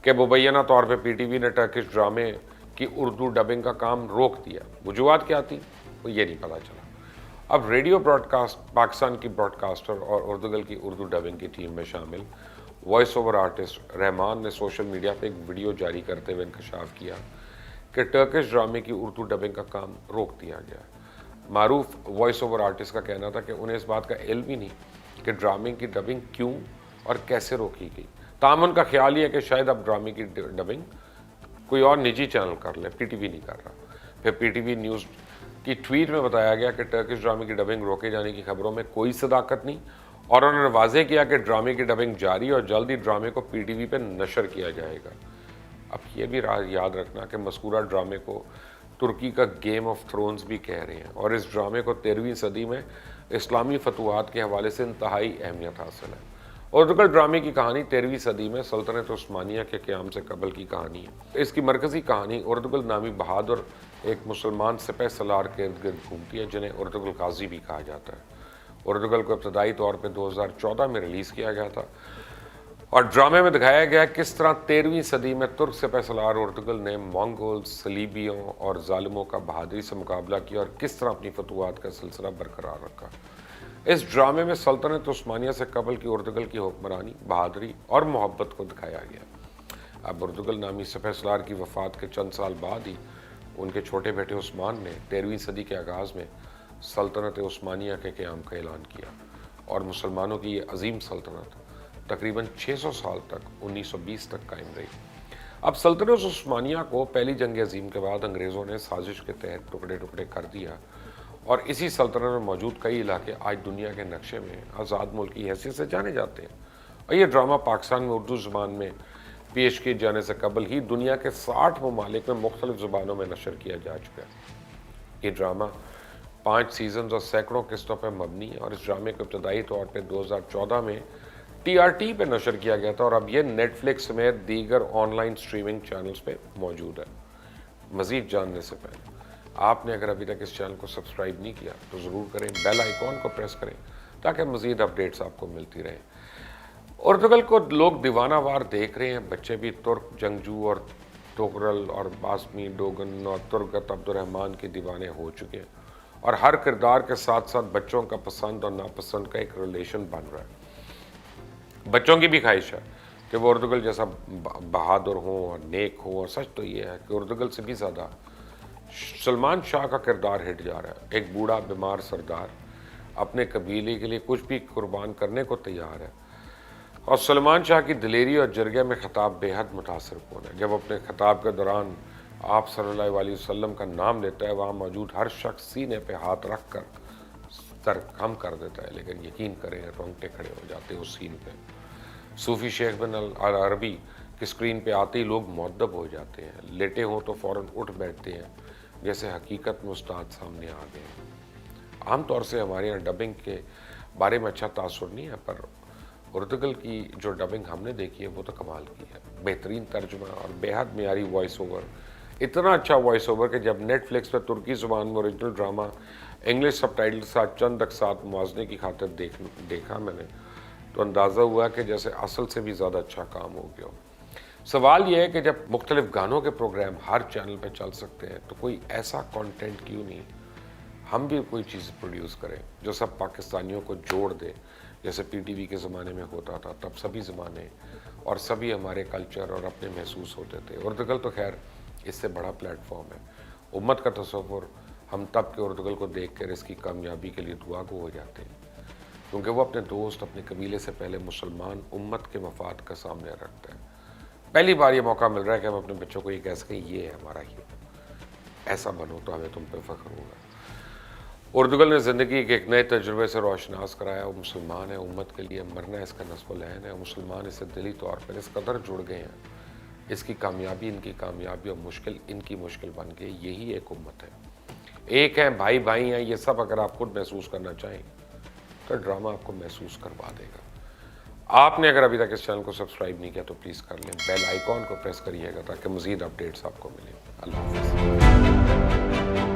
कि मुबैना तौर पे पीटीवी ने टर्किश ड्रामे की उर्दू डबिंग का काम रोक दिया। वजूहत क्या थी वो ये नहीं पता चला। अब रेडियो ब्रॉडकास्ट पाकिस्तान की ब्रॉडकास्टर और उर्दूगल की उर्दू डबिंग की टीम में शामिल वॉइस ओवर आर्टिस्ट रहमान ने सोशल मीडिया पे एक वीडियो जारी करते हुए इंकशाफ किया कि टर्किश ड्रामे की उर्दू डबिंग का काम रोक दिया गया। मारूफ वॉइस ओवर आर्टिस्ट का कहना था कि उन्हें इस बात का इल्म ही नहीं कि ड्रामे की डबिंग क्यों और कैसे रोकी गई। ताहम उनका ख्याल ये है कि शायद अब ड्रामे की डबिंग कोई और निजी चैनल कर ले, पीटीवी नहीं कर रहा। फिर पीटीवी न्यूज़ की ट्वीट में बताया गया कि टर्किश ड्रामे की डबिंग रोके जाने की खबरों में कोई सदाकत नहीं, और उन्होंने वाजे किया कि ड्रामे की डबिंग जारी और जल्द ही ड्रामे को पीटीवी पर नशर किया जाएगा। अब ये भी याद रखना कि मज़कूरा ड्रामे को तुर्की का गेम ऑफ थ्रोन्स भी कह रहे हैं, और इस ड्रामे को 13वीं सदी में इस्लामी फतवात के हवाले से इंतहाई अहमियत हासिल है। उर्दूगल ड्रामे की कहानी 13वीं सदी में सल्तनत उस्मानिया के क़याम से कबल की कहानी है। इसकी मरकज़ी कहानी उर्दूगल नामी बहादुर एक मुसलमान सिपह सलार के इर्द गिर्द घूमती है, जिन्हें उर्दूगल गाजी भी कहा जाता है। उर्दूगल को इब्तदाई तौर पर 2014 में रिलीज़ किया गया था, और ड्रामे में दिखाया गया किस तरह 13वीं सदी में तुर्क सिपह सलार उर्दूगल ने मंगोल्स, सलीबियों और जालिमों का बहादुरी से मुकाबला किया और किस तरह अपनी फतवात का सिलसिला बरकरार रखा। इस ड्रामे में सल्तनत उस्मानिया से कबल की उर्दूगल की हुक्मरानी, बहादुरी और मोहब्बत को दिखाया गया। अब उर्दूगल नामी सिपह सलार की वफ़ात के चंद साल बाद ही उनके छोटे बेटे उस्मान ने 13वीं सदी के आगाज़ में सल्तनत उस्मानिया के क़याम का ऐलान किया, और मुसलमानों की ये अजीम सल्तनत तकरीबन 600 साल तक 1920 तक कायम रही। अब सल्तनत उस्मानिया को पहली जंग अजीम के बाद अंग्रेज़ों ने साजिश के तहत टुकड़े टुकड़े कर दिया, और इसी सल्तनत में मौजूद कई इलाके आज दुनिया के नक्शे में आज़ाद मुल्क की हैसियत से जाने जाते हैं। और ये ड्रामा पाकिस्तान में उर्दू ज़ुबान में पेश किए जाने से कबल ही दुनिया के 60 ममालिक में मुख्तलिफ ज़ुबानों में नशर किया जा चुका है। ये ड्रामा 5 सीजन और सैकड़ों किस्तों पर मबनी है, और इस ड्रामे को इब्तदाई तौर पर 2014 में TRT पे नशर किया गया था, और अब ये नेटफ्लिक्स समेत दीगर ऑनलाइन स्ट्रीमिंग चैनल्स पे मौजूद है। मज़ीद जानने से पहले आपने अगर अभी तक इस चैनल को सब्सक्राइब नहीं किया तो ज़रूर करें, बेल आइकॉन को प्रेस करें ताकि मज़ीद अपडेट्स आपको मिलती रहें। उर्दूगल को लोग दीवानावार देख रहे हैं, बच्चे भी तुर्क जंगजू और तोगरल और बासमी डोगन और तुर्गत अब्दुर्रहमान के दीवाने हो चुके हैं, और हर किरदार के साथ साथ बच्चों का पसंद और नापसंद का एक रिलेशन बन रहा है। बच्चों की भी ख्वाहिश है कि वो उर्दूगल जैसा बहादुर हों और नेक हों, और सच तो ये है कि उर्दूगल से भी ज़्यादा सलमान शाह का किरदार हिट जा रहा है। एक बूढ़ा बीमार सरदार अपने कबीले के लिए कुछ भी कुर्बान करने को तैयार है, और सलमान शाह की दिलेरी और जरगे में खिताब बेहद मुतासिर कौन है। जब अपने खिताब के दौरान आप सल्लल्लाहु अलैहि वसल्लम का नाम लेता है, वहाँ मौजूद हर शख्स सीने पे हाथ रख कर सर कम कर देता है, लेकिन यकीन करें रोंगटे खड़े हो जाते हैं उस सीन पे। सूफ़ी शेख बिन अल अरबी की स्क्रीन पे आते ही लोग मुअद्दब हो जाते हैं, लेटे हों तो फ़ौरन उठ बैठते हैं जैसे हकीकत में उस्ताद सामने आ गए। आमतौर से हमारे यहाँ डबिंग के बारे में अच्छा तासुर नहीं है, पर उर्दूगल की जो डबिंग हमने देखी है वो तो कमाल की है। बेहतरीन तर्जुमा और बेहद मेयारी वॉइस ओवर, इतना अच्छा वॉइस ओवर कि जब नेटफ्लिक्स पर तुर्की ज़ुबान में ओरिजिनल ड्रामा इंग्लिश सबटाइटल के साथ चंद अक़सात मुआवजे की खातिर देखा मैंने, तो अंदाज़ा हुआ कि जैसे असल से भी ज़्यादा अच्छा काम हो गया हो। सवाल यह है कि जब मुख्तलिफ गानों के प्रोग्राम हर चैनल पर चल सकते हैं, तो कोई ऐसा कंटेंट क्यों नहीं हम भी कोई चीज़ प्रोड्यूस करें जो सब पाकिस्तानियों को जोड़ दे, जैसे PTV के ज़माने में होता था। तब सभी ज़माने और सभी हमारे कल्चर और अपने महसूस होते थे। उर्दूगल तो खैर इससे बड़ा प्लेटफॉर्म है। उम्मत का तसव्वुर हम तब के उर्दूगल को देख कर इसकी कामयाबी के लिए दुआ गो हो जाते हैं, क्योंकि वो अपने दोस्त, अपने कबीले से पहले मुसलमान उम्मत के मफाद का सामने रखता है। पहली बार ये मौका मिल रहा है कि हम अपने बच्चों को ये कह सकें ये है हमारा हीरो, ऐसा बनो तो हमें तुम पे फ़ख्र होगा। उर्दूगल ने ज़िंदगी के एक नए तजुर्बे से रोशनास कराया। वो मुसलमान है, उम्मत के लिए मरना इसका नस्ब लहन है। मुसलमान इससे दिली तौर पर इस कदर जुड़ गए हैं, इसकी कामयाबी इनकी कामयाबी और मुश्किल इनकी मुश्किल बन गई। यही एक उम्मत है, एक है, भाई भाई हैं। ये सब अगर आप खुद महसूस करना चाहें तो ड्रामा आपको महसूस करवा देगा। आपने अगर अभी तक इस चैनल को सब्सक्राइब नहीं किया तो प्लीज़ कर लें, बेल आइकॉन को प्रेस करिएगा ताकि मज़ीद अपडेट्स आपको मिलें। अल्लाह हाफ़िज़।